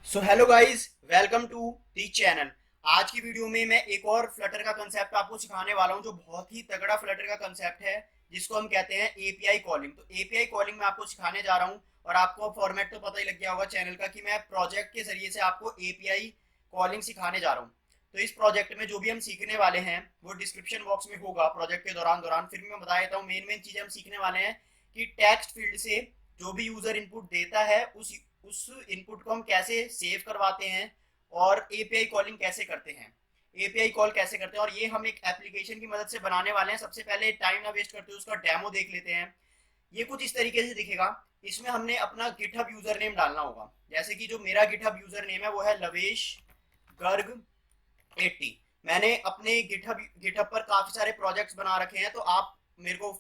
So hello guys, welcome to the channel. आज की video में मैं एक और फ्लटर का कंसेप्ट आपको सिखाने वाला हूं जो बहुत ही तगड़ा फ्लटर का कंसेप्ट है, जिसको हम कहते हैं एपीआई कॉलिंग। तो एपीआई कॉलिंग मैं आपको सिखाने जा रहा हूं और आपको फॉर्मेट तो पता ही लग गया होगा चैनल का कि मैं प्रोजेक्ट के जरिए से आपको एपीआई कॉलिंग सिखाने जा रहा हूं। तो इस प्रोजेक्ट में जो भी हम सीखने वाले हैं वो डिस्क्रिप्शन बॉक्स में होगा प्रोजेक्ट के दौरान दौरान फिर मैं बता देता हूँ मेन मेन चीजें हम सीखने वाले हैं कि टेक्स्ट फील्ड से जो भी यूजर इनपुट देता है उस इनपुट को हम कैसे सेव करवाते हैं और एपीआई कॉलिंग कैसे करते हैं, एपीआई कॉल कैसे करते हैं। और ये हम एक एप्लीकेशन की मदद से बनाने वाले हैं। सबसे पहले टाइम ना वेस्ट करते हुए उसका डेमो देख लेते हैं। ये कुछ इस तरीके से दिखेगा। इसमें हमने अपना गिटहब यूजर नेम डालना होगा। जैसे कि जो मेरा गिटहब यूजर नेम है वो है लवेश गर्ग 80। मैंने अपने गिटहब गिटहब पर काफी सारे प्रोजेक्ट्स बना रखे हैं, तो आप मेरे को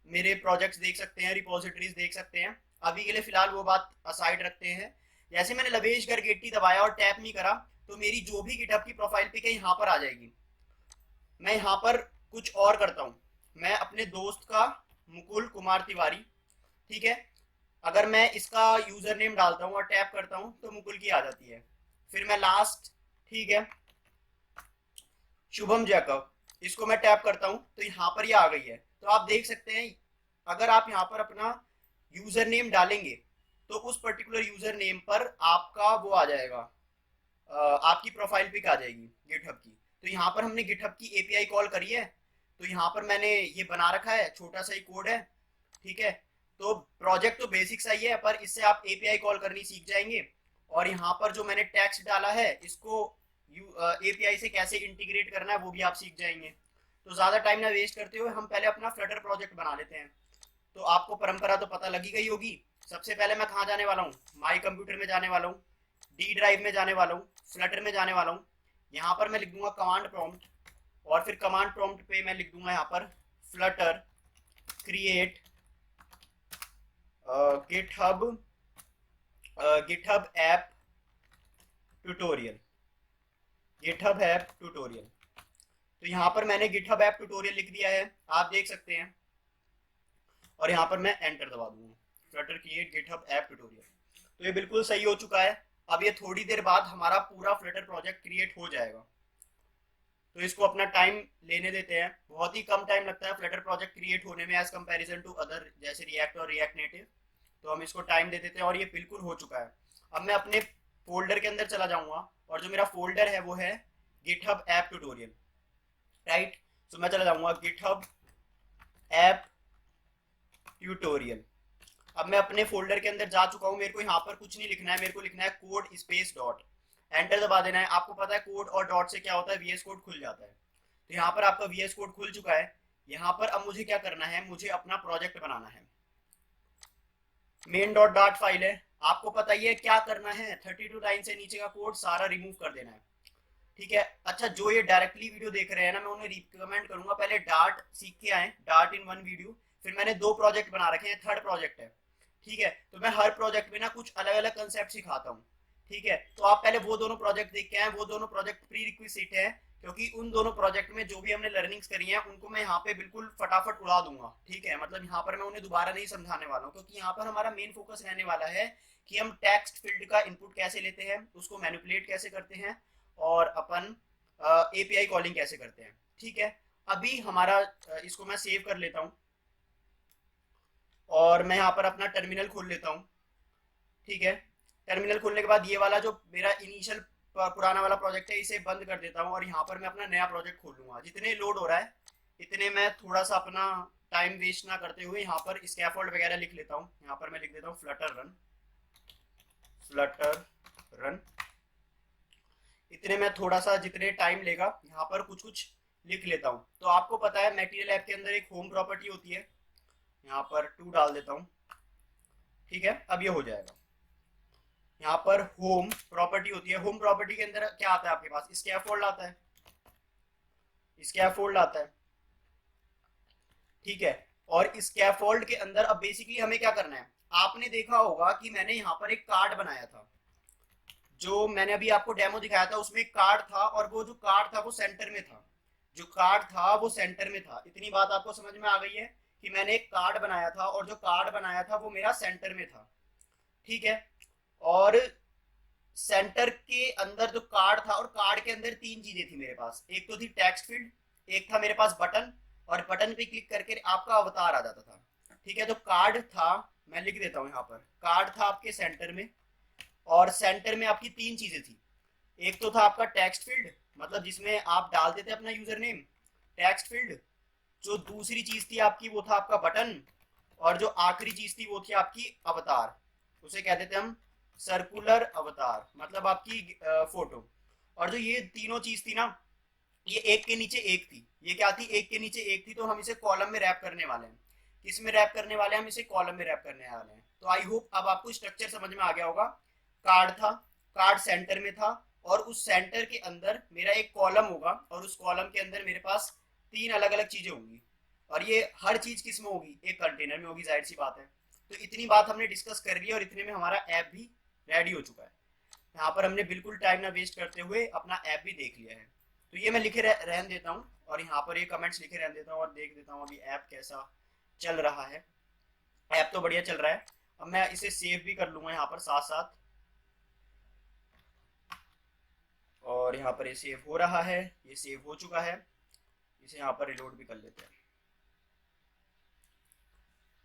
मेरे प्रोजेक्ट्स देख सकते हैं, रिपोजिटरीज देख सकते हैं। अभी के लिए फिलहाल वो बात असाइड रखते हैं। जैसे मैंने लवेश गर्ग 80 दबाया और टैप नहीं करा तो मेरी जो भी गिटहब की प्रोफाइल पिक है यहाँ पर आ जाएगी। मैं यहाँ पर कुछ और करता हूँ। मैं अपने दोस्त का मुकुल कुमार तिवारी, ठीक है, अगर मैं इसका यूजर नेम डालता हूँ और टैप करता हूँ तो मुकुल की आ जाती है। फिर मैं लास्ट, ठीक है, शुभम जैकब, इसको मैं टैप करता हूं तो यहाँ पर ये आ गई है। तो आप देख सकते हैं अगर आप यहाँ पर अपना यूजर नेम डालेंगे तो उस पर्टिकुलर यूजर नेम पर आपका वो आ जाएगा, आपकी प्रोफाइल पिक आ जाएगी गिटहब की। तो यहाँ पर हमने गिटहब की एपीआई कॉल करी है। तो यहाँ पर मैंने ये बना रखा है, छोटा सा ही कोड है, ठीक है। तो प्रोजेक्ट तो बेसिक सा ही है पर इससे आप एपीआई कॉल करनी सीख जाएंगे। और यहाँ पर जो मैंने टेक्स्ट डाला है इसको एपीआई से कैसे इंटीग्रेट करना है वो भी आप सीख जाएंगे। तो ज़्यादा टाइम ना वेस्ट करते हुए हम पहले अपना फ्लटर प्रोजेक्ट बना लेते हैं। तो आपको परंपरा तो पता लगी गई होगी। सबसे पहले मैं कहाँ जाने वाला हूँ, माई कंप्यूटर में जाने वाला हूँ, डी ड्राइव में जाने वाला हूँ, फ्लटर में जाने वाला हूँ। यहाँ पर मैं लिख दूंगा कमांड प्रॉम्प्ट और फिर कमांड प्रॉम्प्ट पे मैं लिख दूंगा यहाँ पर Flutter create GitHub GitHub app tutorial, GitHub app tutorial. तो यहाँ पर मैंने गिटहब ऐप ट्यूटोरियल लिख दिया है, आप देख सकते हैं। और यहाँ पर मैं एंटर दबा दूंगा, Flutter create GitHub app tutorial. तो ये बिल्कुल सही हो चुका है। अब ये थोड़ी देर बाद हमारा पूरा फ्लटर प्रोजेक्ट क्रिएट हो जाएगा। तो इसको अपना टाइम लेने देते हैं। बहुत ही कम टाइम लगता है फ्लटर प्रोजेक्ट क्रिएट होने में एज कंपैरिजन टू अदर जैसे रिएक्ट और रिएक्ट नेटिव। तो हम इसको टाइम दे देते हैं और ये बिल्कुल हो चुका है। अब मैं अपने फोल्डर के अंदर चला जाऊंगा और जो मेरा फोल्डर है वो है गिटहब ऐप ट्यूटोरियल, राइट। तो मैं चला जाऊंगा गिटहब ऐप ट्यूटोरियल। अब मैं अपने फोल्डर के अंदर जा चुका हूँ। मेरे को यहाँ पर कुछ नहीं लिखना है, मेरे को लिखना है कोड स्पेस डॉट, एंटर दबा देना है। आपको पता है कोड और डॉट से क्या होता है, वीएस कोड खुल जाता है। तो यहाँ पर आपका वीएस कोड खुल चुका है। यहाँ पर अब मुझे क्या करना है, मुझे अपना प्रोजेक्ट बनाना है। मेन डॉट डाट फाइल है, आपको पता ही है क्या करना है, 32 लाइन से नीचे का कोड सारा रिमूव कर देना है, ठीक है। अच्छा, जो ये डायरेक्टली वीडियो देख रहे हैं ना, मैं उन्हें रिकमेंड करूंगा पहले डार्ट सीख के आए, डार्ट इन वन वीडियो। फिर मैंने दो प्रोजेक्ट बना रखे हैं, थर्ड प्रोजेक्ट है, ठीक है। तो मैं हर प्रोजेक्ट में ना कुछ अलग अलग कंसेप्ट सिखाता हूँ, ठीक है। तो आप पहले वो दोनों प्रोजेक्ट देख के आए, वो दोनों प्रोजेक्ट प्री रिक्विजिट है, क्योंकि उन दोनों प्रोजेक्ट में जो भी हमने लर्निंग्स करी हैं उनको मैं यहाँ पे बिल्कुल फटाफट उड़ा दूंगा, ठीक है। मतलब यहाँ पर मैं उन्हें दोबारा नहीं समझाने वाला हूँ, क्योंकि यहाँ पर हमारा मेन फोकस रहने वाला है कि हम टेक्स्ट फील्ड का इनपुट कैसे लेते हैं, उसको मैनिपुलेट कैसे करते हैं और अपन एपीआई कॉलिंग कैसे करते हैं, ठीक है। अभी हमारा इसको मैं सेव कर लेता हूँ और मैं यहाँ पर अपना टर्मिनल खोल लेता हूँ, ठीक है। टर्मिनल खोलने के बाद ये वाला जो मेरा इनिशियल पुराना वाला प्रोजेक्ट है इसे बंद कर देता हूँ और यहाँ पर मैं अपना नया प्रोजेक्ट खोल लूंगा। जितने लोड हो रहा है इतने मैं थोड़ा सा अपना टाइम वेस्ट ना करते हुए यहाँ पर स्कैफोल्ड वगैरह लिख लेता हूँ। यहाँ पर मैं लिख देता हूँ फ्लटर रन, फ्लटर रन। इतने में थोड़ा सा जितने टाइम लेगा यहाँ पर कुछ कुछ लिख लेता हूँ। तो आपको पता है मटेरियल ऐप के अंदर एक होम प्रॉपर्टी होती है, यहाँ पर 2 डाल देता हूँ, ठीक है। अब ये हो जाएगा। यहाँ पर होम प्रॉपर्टी होती है, होम प्रॉपर्टी के अंदर क्या आता है आपके पास, स्कैफोल्ड आता है, स्कैफोल्ड आता है, ठीक है। और स्कैफोल्ड के अंदर अब बेसिकली हमें क्या करना है, आपने देखा होगा कि मैंने यहाँ पर एक कार्ड बनाया था, जो मैंने अभी आपको डेमो दिखाया था उसमें एक कार्ड था और वो जो कार्ड था वो सेंटर में था, जो कार्ड था वो सेंटर में था। इतनी बात आपको समझ में आ गई है कि मैंने एक कार्ड बनाया था और जो कार्ड बनाया था वो मेरा सेंटर में था, ठीक है। और सेंटर के अंदर जो कार्ड था और कार्ड के अंदर तीन चीजें थी मेरे पास। एक तो थी टेक्स्ट फील्ड, एक था मेरे पास बटन, और बटन पे क्लिक करके आपका अवतार आ जाता था। ठीक है, तो कार्ड था, मैं लिख देता हूँ यहाँ पर, कार्ड था आपके सेंटर में, और सेंटर में आपकी तीन चीजें थी। एक तो था आपका टेक्स्ट फील्ड, मतलब जिसमें आप डालते थे अपना यूजर नेम, टेक्स्ट फील्ड। जो दूसरी चीज थी आपकी वो था आपका बटन, और जो आखिरी चीज थी वो थी आपकी अवतार, उसे कहते थे हम सर्कुलर अवतार, मतलब आपकी फोटो। और जो ये तीनों चीज थी ना, ये एक के नीचे एक थी। ये क्या थी, एक के नीचे एक थी, तो हम इसे कॉलम में रैप करने वाले हैं। किस में रैप करने वाले हैं, हम इसे कॉलम में रैप करने वाले हैं। तो आई होप अब आपको स्ट्रक्चर समझ में आ गया होगा। कार्ड था, कार्ड सेंटर में था, और उस सेंटर के अंदर मेरा एक कॉलम होगा, और उस कॉलम के अंदर मेरे पास तीन अलग अलग चीजें होंगी, और ये हर चीज किस में होगी, एक कंटेनर में होगी, जाहिर सी बात है। तो इतनी बात हमने डिस्कस कर ली, और इतने में हमारा ऐप भी रेडी हो चुका है। यहाँ पर हमने बिल्कुल टाइम ना वेस्ट करते हुए अपना ऐप भी देख लिया है। तो ये मैं लिखे रहने देता हूँ, और यहाँ पर ये कमेंट्स लिखे रहने देता हूँ, और देख देता हूँ अभी ऐप कैसा चल रहा है। ऐप तो बढ़िया चल रहा है। अब मैं इसे सेव भी कर लूंगा यहाँ पर साथ साथ, और यहाँ पर ये सेव हो रहा है, ये सेव हो चुका है। इसे यहाँ पर रिलोड भी कर लेते हैं।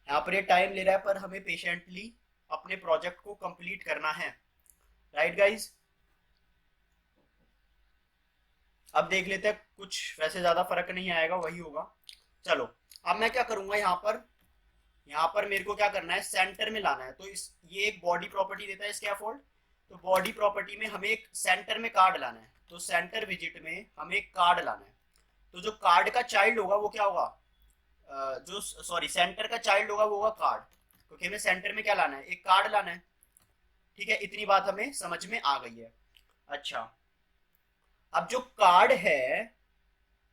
यहाँ पर ये टाइम ले रहा है, पर हमें पेशेंटली अपने प्रोजेक्ट को कंप्लीट करना है। राइट गाइज, अब देख लेते हैं, कुछ वैसे ज्यादा फर्क नहीं आएगा, वही होगा। चलो, अब मैं क्या करूंगा, यहाँ पर मेरे को क्या करना है, सेंटर में लाना है। तो इस ये एक बॉडी प्रॉपर्टी देता है स्कैफोल्ड। तो बॉडी प्रॉपर्टी में हमें एक सेंटर में कार्ड लाना है, तो सेंटर विजिट में हमें एक कार्ड लाना है। तो जो कार्ड का चाइल्ड होगा वो क्या होगा, जो सॉरी सेंटर का चाइल्ड होगा वो होगा कार्ड, क्योंकि हमें सेंटर में क्या लाना है, एक कार्ड लाना है। ठीक है, इतनी बात हमें समझ में आ गई है। अच्छा, अब जो कार्ड है,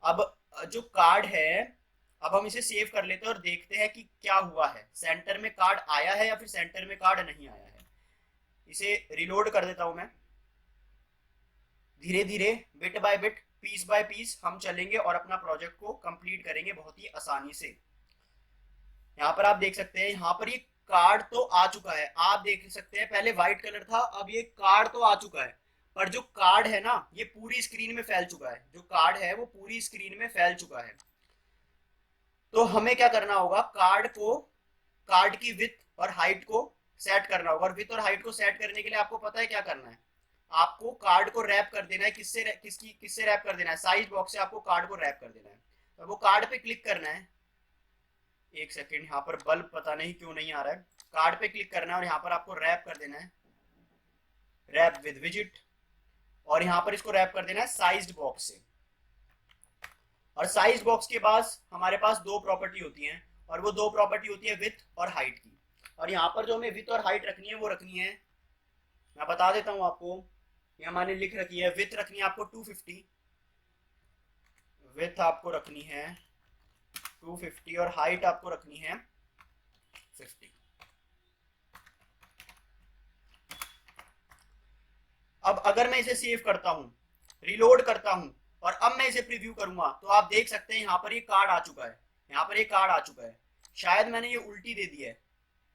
अब जो कार्ड है, अब हम इसे सेव कर लेते हैं और देखते हैं कि क्या हुआ है, सेंटर में कार्ड आया है या फिर सेंटर में कार्ड नहीं आया है। इसे रिलोड कर देता हूं मैं। धीरे धीरे, bit by bit, piece by piece हम चलेंगे और अपना प्रोजेक्ट को कंप्लीट करेंगे बहुत ही आसानी से। यहाँ पर आप देख सकते हैं, यहाँ पर ये कार्ड तो आ चुका है, आप देख सकते हैं पहले व्हाइट कलर था, अब ये कार्ड तो आ चुका है। पर जो कार्ड है ना, ये पूरी स्क्रीन में फैल चुका है, जो कार्ड है वो पूरी स्क्रीन में फैल चुका है। तो हमें क्या करना होगा, कार्ड की विड्थ और हाइट को सेट करना होगा। और विड्थ और हाइट को सेट करने के लिए आपको पता है क्या करना है, आपको कार्ड को रैप कर देना है। किससे रैप कर देना है, साइज बॉक्स से आपको कार्ड को रैप कर देना है। तो वो कार्ड पे क्लिक करना है, एक सेकेंड, यहाँ पर बल्ब पता नहीं क्यों नहीं आ रहा है। कार्ड पे क्लिक करना है और यहाँ पर आपको रैप कर देना है, रैप विद विजिट, और यहाँ पर इसको रैप कर देना है साइज्ड बॉक्स से। और साइज बॉक्स के पास हमारे पास दो प्रॉपर्टी होती हैं, और वो दो प्रॉपर्टी होती है विड्थ और हाइट की। और यहाँ पर जो हमें विड्थ और हाइट रखनी है वो रखनी है, मैं बता देता हूँ आपको, ये हमारे लिख रखी है। विड्थ रखनी है आपको 250, विड्थ आपको रखनी है 250, और हाइट आपको रखनी है 50। अब अगर मैं इसे सेव करता हूँ, रिलोड करता हूँ, और अब मैं इसे प्रीव्यू करूंगा, तो आप देख सकते हैं यहाँ पर ये कार्ड आ चुका है, यहाँ पर ये कार्ड आ चुका है। शायद मैंने ये उल्टी दे दी है,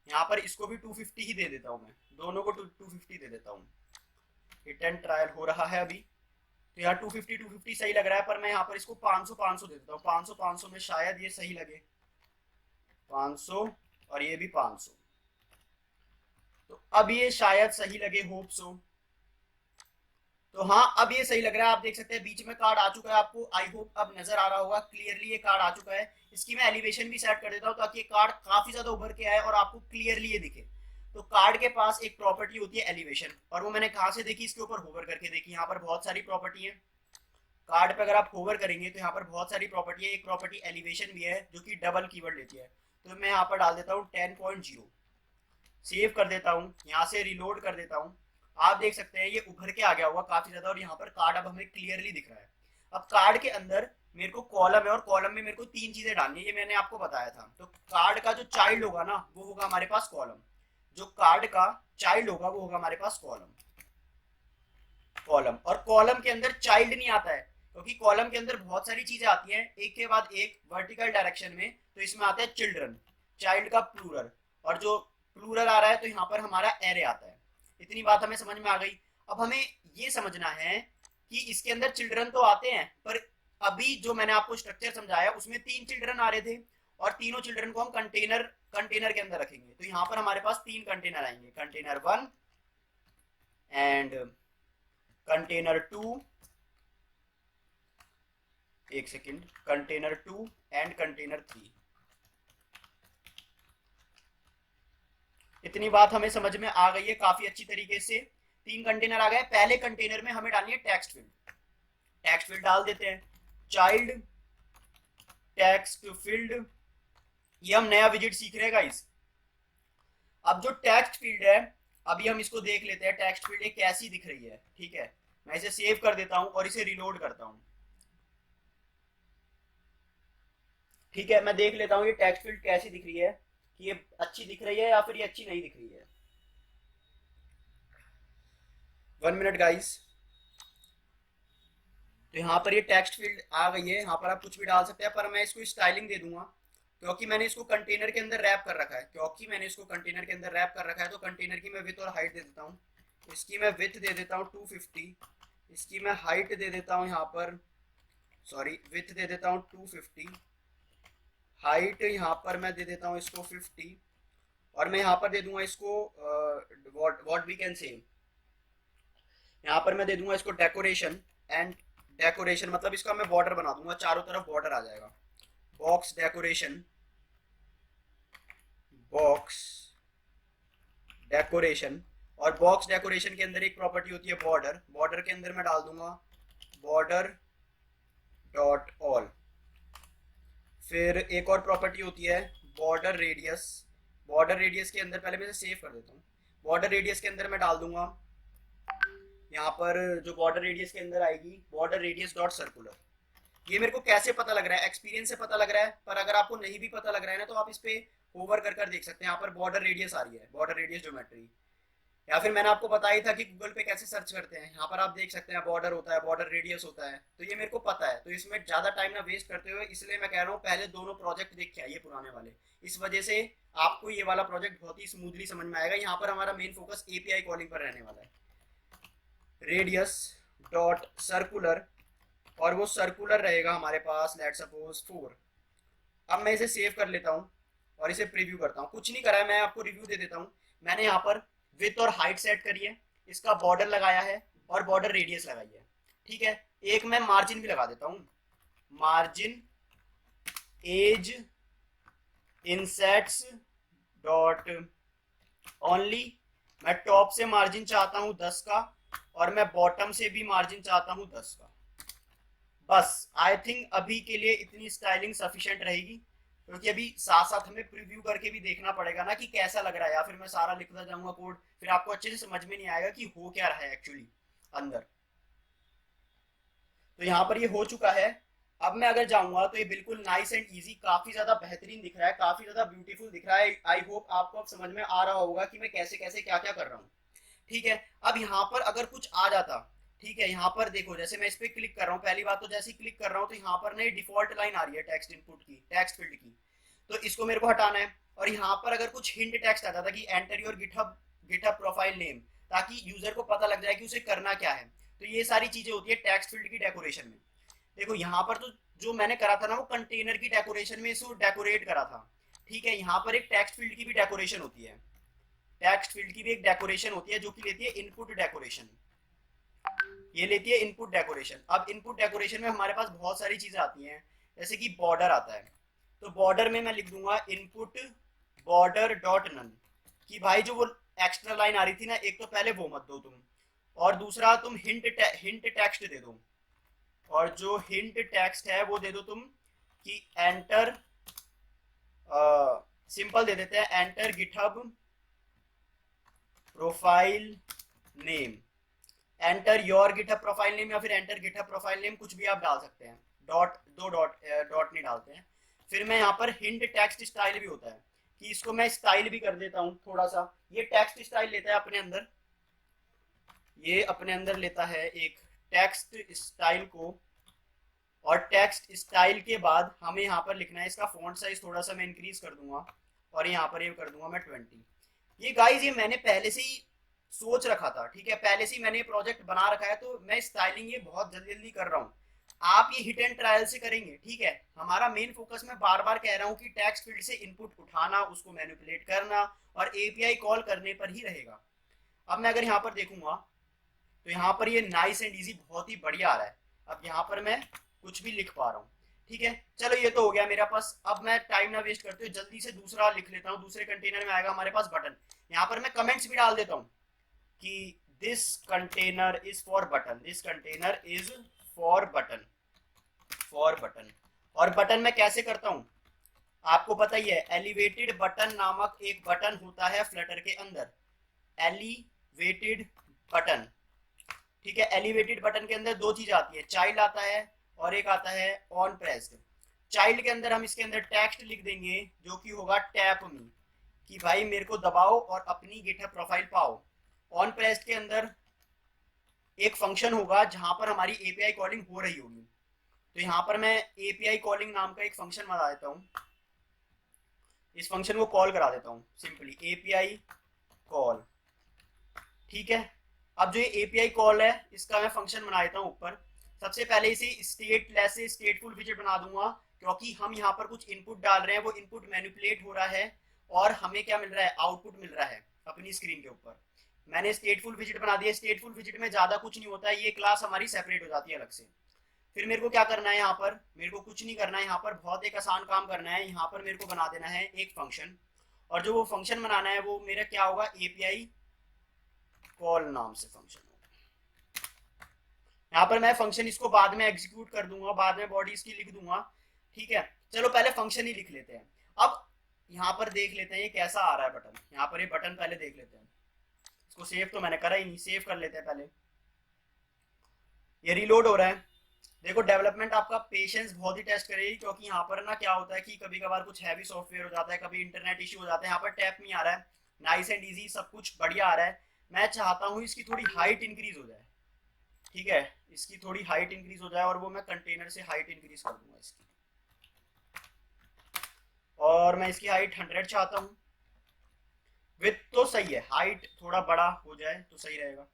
यहाँ पर इसको भी 250 ही दे देता हूँ, मैं दोनों को 250 दे देता हूँ। हिट एंड ट्रायल हो रहा है अभी, तो यहाँ 250 सही लग रहा है, पर मैं यहाँ पर इसको 500 दे देता हूँ। 500 में शायद ये सही लगे, 500, और ये भी 500, तो अब ये शायद सही लगे, होप सो। तो हाँ, अब ये सही लग रहा है। आप देख सकते हैं बीच में कार्ड आ चुका है, आपको आई होप अब नजर आ रहा होगा क्लियरली, ये कार्ड आ चुका है। इसकी मैं एलिवेशन भी सेट कर देता हूँ ताकि ये कार्ड काफी ज्यादा उभर के आए और आपको क्लियरली ये दिखे। तो कार्ड के पास एक प्रॉपर्टी होती है एलिवेशन, और वो मैंने कहाँ से देखी, इसके ऊपर होवर करके देखी। यहाँ पर बहुत सारी प्रॉपर्टी है, कार्ड पे अगर आप होवर करेंगे तो यहाँ पर बहुत सारी प्रॉपर्टी है। एक प्रॉपर्टी एलिवेशन भी है जो कि डबल कीवर्ड लेती है। तो मैं यहाँ पर डाल देता हूँ 10.0, सेव कर देता हूँ, यहाँ से रिलोड कर देता हूँ। आप देख सकते हैं ये उभर के आ गया होगा काफी ज्यादा, और यहाँ पर कार्ड अब हमें क्लियरली दिख रहा है। अब कार्ड के अंदर मेरे को कॉलम है, और कॉलम में मेरे को तीन चीजें डालनी है, ये मैंने आपको बताया था। तो कार्ड का जो चाइल्ड होगा ना, वो होगा हमारे पास कॉलम। जो कार्ड का चाइल्ड होगा वो होगा हमारे पास कॉलम। कॉलम, और कॉलम के अंदर चाइल्ड नहीं आता है, क्योंकि कॉलम के अंदर बहुत सारी चीजें आती हैं एक के बाद एक वर्टिकल डायरेक्शन में। तो इसमें आता है चिल्ड्रन, चाइल्ड का प्लूरल, और जो प्लूरल आ रहा है तो यहाँ पर हमारा एरे आता है। इतनी बात हमें समझ में आ गई। अब हमें ये समझना है कि इसके अंदर चिल्ड्रन तो आते हैं, पर अभी जो मैंने आपको स्ट्रक्चर समझाया उसमें 3 चिल्ड्रन आ रहे थे, और तीनों चिल्ड्रन को हम कंटेनर के अंदर रखेंगे। तो यहाँ पर हमारे पास 3 कंटेनर आएंगे, कंटेनर 1 एंड कंटेनर 2, एक सेकेंड, कंटेनर 2 एंड कंटेनर 3। इतनी बात हमें समझ में आ गई है काफी अच्छी तरीके से। 3 कंटेनर आ गए। पहले कंटेनर में हमें डालनी है टेक्स्ट फील्ड। टेक्स्ट फील्ड डाल देते हैं, चाइल्ड टेक्स्ट फील्ड। ये हम नया विजिट सीख रहे हैं गाइस। अब जो टेक्स्ट फील्ड है, अभी हम इसको देख लेते हैं टेक्स्ट फील्ड एक कैसी दिख रही है। ठीक है, मैं इसे सेव कर देता हूं और इसे रिलोड करता हूं। ठीक है, मैं देख लेता हूं ये टेक्स्ट फील्ड कैसी दिख रही है, कि ये अच्छी दिख रही है या फिर ये अच्छी नहीं दिख रही है। 1 मिनट गाइस। तो यहाँ पर ये टेक्स्ट फील्ड आ गई है, यहाँ पर आप कुछ भी डाल सकते हैं, पर मैं इसको स्टाइलिंग दे दूंगा क्योंकि मैंने इसको कंटेनर के अंदर रैप कर रखा है। तो कंटेनर की मैं विथ और हाइट दे देता हूँ। इसकी मैं विथ दे देता हूँ 250, इसकी मैं हाइट दे देता हूँ यहाँ पर, सॉरी विथ दे देता हूँ 250, हाइट यहाँ पर मैं दे देता हूँ इसको 50, और मैं यहाँ पर दे दूंगा इसको व्हाट वी कैन से, यहाँ पर मैं दे दूंगा इसको डेकोरेशन। एंड डेकोरेशन मतलब इसका मैं बॉर्डर बना दूंगा, चारों तरफ बॉर्डर आ जाएगा। Box decoration, box decoration. और बॉक्स डेकोरेशन के अंदर एक प्रॉपर्टी होती है बॉर्डर। बॉर्डर के अंदर मैं डाल दूंगा बॉर्डर डॉट ऑल। फिर एक और प्रॉपर्टी होती है बॉर्डर रेडियस। बॉर्डर रेडियस के अंदर, पहले मैं इसे सेव कर देता हूँ। बॉर्डर रेडियस के अंदर मैं डाल दूंगा यहाँ पर, जो बॉर्डर रेडियस के अंदर आएगी बॉर्डर रेडियस डॉट सर्कुलर। ये मेरे को कैसे पता लग रहा है, एक्सपीरियंस से पता लग रहा है, पर अगर आपको नहीं भी पता लग रहा है ना तो आप इस पे होवर कर देख सकते हैं। यहाँ पर बॉर्डर रेडियस आ रही है, बॉर्डर रेडियस ज्योमेट्री। या फिर मैंने आपको बताया था कि गूगल पे कैसे सर्च करते हैं, यहाँ पर आप देख सकते हैं बॉर्डर होता है, बॉर्डर रेडियस होता है। तो ये मेरे को पता है, तो इसमें ज्यादा टाइम ना वेस्ट करते हुए इसलिए मैं कह रहा हूँ पहले दोनों प्रोजेक्ट देख के आइए पुराने वाले। इस वजह से आपको ये वाला प्रोजेक्ट बहुत ही स्मूथली समझ में आएगा। यहाँ पर हमारा मेन फोकस एपीआई कॉलिंग पर रहने वाला है। रेडियस डॉट सर्कुलर, और वो सर्कुलर रहेगा हमारे पास लेट सपोज 4। अब मैं इसे सेव कर लेता हूँ और इसे प्रीव्यू करता हूँ। कुछ नहीं करा है, मैं आपको रिव्यू दे देता हूँ। मैंने यहाँ पर विथ और हाइट सेट करी है, इसका बॉर्डर लगाया है और बॉर्डर रेडियस लगाई है। ठीक है, एक मैं मार्जिन भी लगा देता हूँ, मार्जिन एज इनसेट्स डॉट ओनली। मैं टॉप से मार्जिन चाहता हूँ 10 का, और मैं बॉटम से भी मार्जिन चाहता हूँ 10 का। बस आई थिंक अभी के लिए इतनी स्टाइलिंग सफिशिएंट रहेगी, क्योंकि अभी साथ साथ हमें प्रीव्यू करके भी देखना पड़ेगा ना कि कैसा लग रहा है, या फिर मैं सारा लिखता जाऊंगा कोड, फिर आपको अच्छे से समझ में नहीं आएगा कि हो क्या रहा है एक्चुअली अंदर। तो यहाँ पर ये हो चुका है। अब मैं अगर जाऊंगा तो ये बिल्कुल नाइस एंड इजी, काफी ज्यादा बेहतरीन दिख रहा है, काफी ज्यादा ब्यूटीफुल दिख रहा है। आई होप आपको अब समझ में आ रहा होगा कि मैं कैसे कैसे क्या क्या कर रहा हूँ। ठीक है, अब यहाँ पर अगर कुछ आ जाता, ठीक है, यहाँ पर देखो जैसे मैं इस पे क्लिक कर रहा हूँ, पहली बात तो जैसे ही क्लिक कर रहा हूँ तो यहाँ पर ना डिफॉल्ट लाइन आ रही है टेक्स्ट इनपुट की, टेक्स्ट फील्ड की, तो इसको मेरे को हटाना है। और यहाँ पर अगर कुछ हिंट टेक्स्ट आता था कि enter your GitHub profile name, ताकि यूजर को पता लग जाए कि उसे करना क्या है। तो ये सारी चीजें होती है टेक्स्ट फील्ड की डेकोरेशन में। देखो यहाँ पर तो जो मैंने करा था ना वो कंटेनर की डेकोरेशन में इसको डेकोरेट करा था। ठीक है, यहाँ पर एक टेक्स्ट फील्ड की भी डेकोरेशन होती है, टेक्स्ट फील्ड की भी एक डेकोरेशन होती है जो कि लेती है इनपुट डेकोरेशन। ये लेती है इनपुट डेकोरेशन। अब इनपुट डेकोरेशन में हमारे पास बहुत सारी चीजें आती हैं, जैसे कि बॉर्डर आता है। तो बॉर्डर में मैं लिख दूंगा इनपुट बॉर्डर डॉट नन, कि भाई जो वो एक्स्ट्रा लाइन आ रही थी ना, एक तो पहले वो मत दो तुम, और दूसरा तुम हिंट टेक्स्ट दे दो। और जो हिंट टेक्स्ट है वो दे दो तुम कि एंटर, सिंपल दे देते हैं enter GitHub profile name, enter your GitHub profile name, या फिर एंटर गिटहब प्रोफाइल नेम, कुछ भी आप डाल सकते हैं। डॉट, दो डॉट नहीं डालते हैं। फिर मैं यहाँ पर हिंट टेक्स्ट स्टाइल भी होता है, कि इसको मैं स्टाइल भी कर देता हूँ थोड़ा सा। ये टेक्स्ट स्टाइल लेता है अपने अंदर, ये अपने अंदर लेता है एक टेक्स्ट स्टाइल को, और टेक्स्ट स्टाइल के बाद हमें यहाँ पर लिखना है इसका फॉन्ट साइज थोड़ा सा मैं इंक्रीज कर दूंगा, और यहाँ पर ये कर दूंगा मैं 20। ये गाइज ये मैंने पहले से ही सोच रखा था, ठीक है, पहले से ही मैंने ये प्रोजेक्ट बना रखा है, तो मैं स्टाइलिंग ये बहुत जल्दी जल्दी कर रहा हूँ। आप ये हिट एंड ट्रायल से करेंगे, ठीक है। हमारा मेन फोकस, मैं बार बार कह रहा हूँ कि टेक्स्ट फील्ड से इनपुट उठाना, उसको मैनिपुलेट करना और एपीआई कॉल करने पर ही रहेगा। अब मैं अगर यहाँ पर देखूंगा तो यहाँ पर ये नाइस एंड इजी बहुत ही बढ़िया आ रहा है। अब यहाँ पर मैं कुछ भी लिख पा रहा हूँ, ठीक है। चलो ये तो हो गया मेरा पास। अब मैं टाइम ना वेस्ट करते हुए जल्दी से दूसरा लिख लेता हूँ। दूसरे कंटेनर में आएगा हमारे पास बटन। यहाँ पर मैं कमेंट्स भी डाल देता हूँ कि this container is for button, this container is for button, for button. और बटन मैं कैसे करता हूँ आपको पता ही है, एलिवेटेड बटन नामक एक बटन होता है फ्लटर के अंदर, एलिवेटेड बटन, ठीक है। एलिवेटेड बटन के अंदर दो चीज आती है, चाइल्ड आता है और एक आता है ऑन प्रेस्ड। चाइल्ड के अंदर हम इसके अंदर टेक्स्ट लिख देंगे जो कि होगा टैप मी, कि भाई मेरे को दबाओ और अपनी गिटहब प्रोफाइल पाओ। ऑन प्रेस्ड के अंदर एक फंक्शन होगा जहां पर हमारी एपीआई कॉलिंग हो रही होगी। तो यहाँ पर मैं एपीआई कॉलिंग नाम का एक फंक्शन बना देता हूँ। इस फंक्शन को कॉल करा देता हूँ सिंपली एपीआई कॉल, ठीक है। अब जो ये एपीआई कॉल है इसका मैं फंक्शन बना देता हूँ ऊपर। सबसे पहले इसे स्टेटलेस से स्टेटफुल विजेट बना दूंगा, क्योंकि हम यहाँ पर कुछ इनपुट डाल रहे हैं, वो इनपुट मैनिपुलेट हो रहा है और हमें क्या मिल रहा है, आउटपुट मिल रहा है अपनी स्क्रीन के ऊपर। मैंने स्टेटफुल विजेट बना दिया। स्टेटफुल विजेट में ज्यादा कुछ नहीं होता है, ये क्लास हमारी सेपरेट हो जाती है अलग से। फिर मेरे को क्या करना है, यहाँ पर मेरे को कुछ नहीं करना है, यहाँ पर बहुत एक आसान काम करना है। यहाँ पर मेरे को बना देना है एक फंक्शन, और जो वो फंक्शन बनाना है वो मेरा क्या होगा, एपीआई कॉल नाम से फंक्शन होगा। यहाँ पर मैं फंक्शन इसको बाद में एग्जीक्यूट कर दूंगा, बाद में बॉडी इसकी लिख दूंगा, ठीक है। चलो पहले फंक्शन ही लिख लेते हैं। अब यहाँ पर देख लेते हैं ये कैसा आ रहा है बटन। यहाँ पर ये बटन पहले देख लेते हैं। इसको सेव तो मैंने करा ही नहीं, सेव कर लेते हैं पहले। ये रिलोड हो रहा है। देखो डेवलपमेंट आपका पेशेंस बहुत ही टेस्ट करेगी, क्योंकि यहाँ पर ना क्या होता है कि कभी कभार कुछ हैवी सॉफ्टवेयर हो जाता है, कभी इंटरनेट इश्यू हो जाता है। यहाँ पर टैप नहीं आ रहा है, नाइस एंड इजी सब कुछ बढ़िया आ रहा है। मैं चाहता हूँ इसकी थोड़ी हाइट इंक्रीज हो जाए, ठीक है, इसकी थोड़ी हाइट इंक्रीज हो जाए, और वो मैं कंटेनर से हाइट इंक्रीज कर दूंगा इसकी। और मैं इसकी हाइट 100 चाहता हूँ। विथ तो सही है, हाइट थोड़ा बड़ा हो जाए तो सही रहेगा,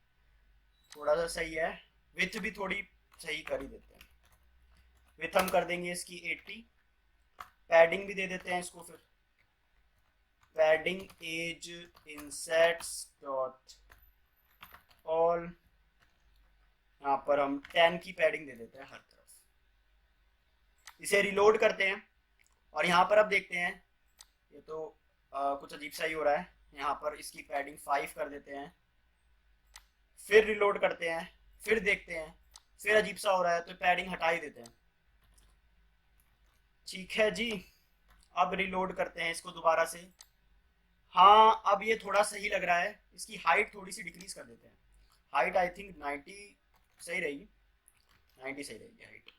थोड़ा सा सही है। विथ भी थोड़ी सही कर ही देते हैं। विथ हम कर देंगे इसकी 80। पैडिंग भी दे देते हैं इसको। फिर padding edge insets dot all, यहाँ पर हम 10 की पैडिंग दे देते हैं हर तरफ। इसे रिलोड करते हैं और यहाँ पर अब देखते हैं, ये तो कुछ अजीब सा ही हो रहा है। यहाँ पर इसकी पैडिंग 5 कर देते हैं, फिर रिलोड करते हैं, फिर देखते हैं, फिर अजीब सा हो रहा है तो पैडिंग हटा ही देते हैं। ठीक है जी, अब रिलोड करते हैं इसको दोबारा से। हाँ अब ये थोड़ा सही लग रहा है। इसकी हाइट थोड़ी सी डिक्रीज कर देते हैं। हाइट आई थिंक 90 सही रहेगी, 90 सही रहेगी हाइट।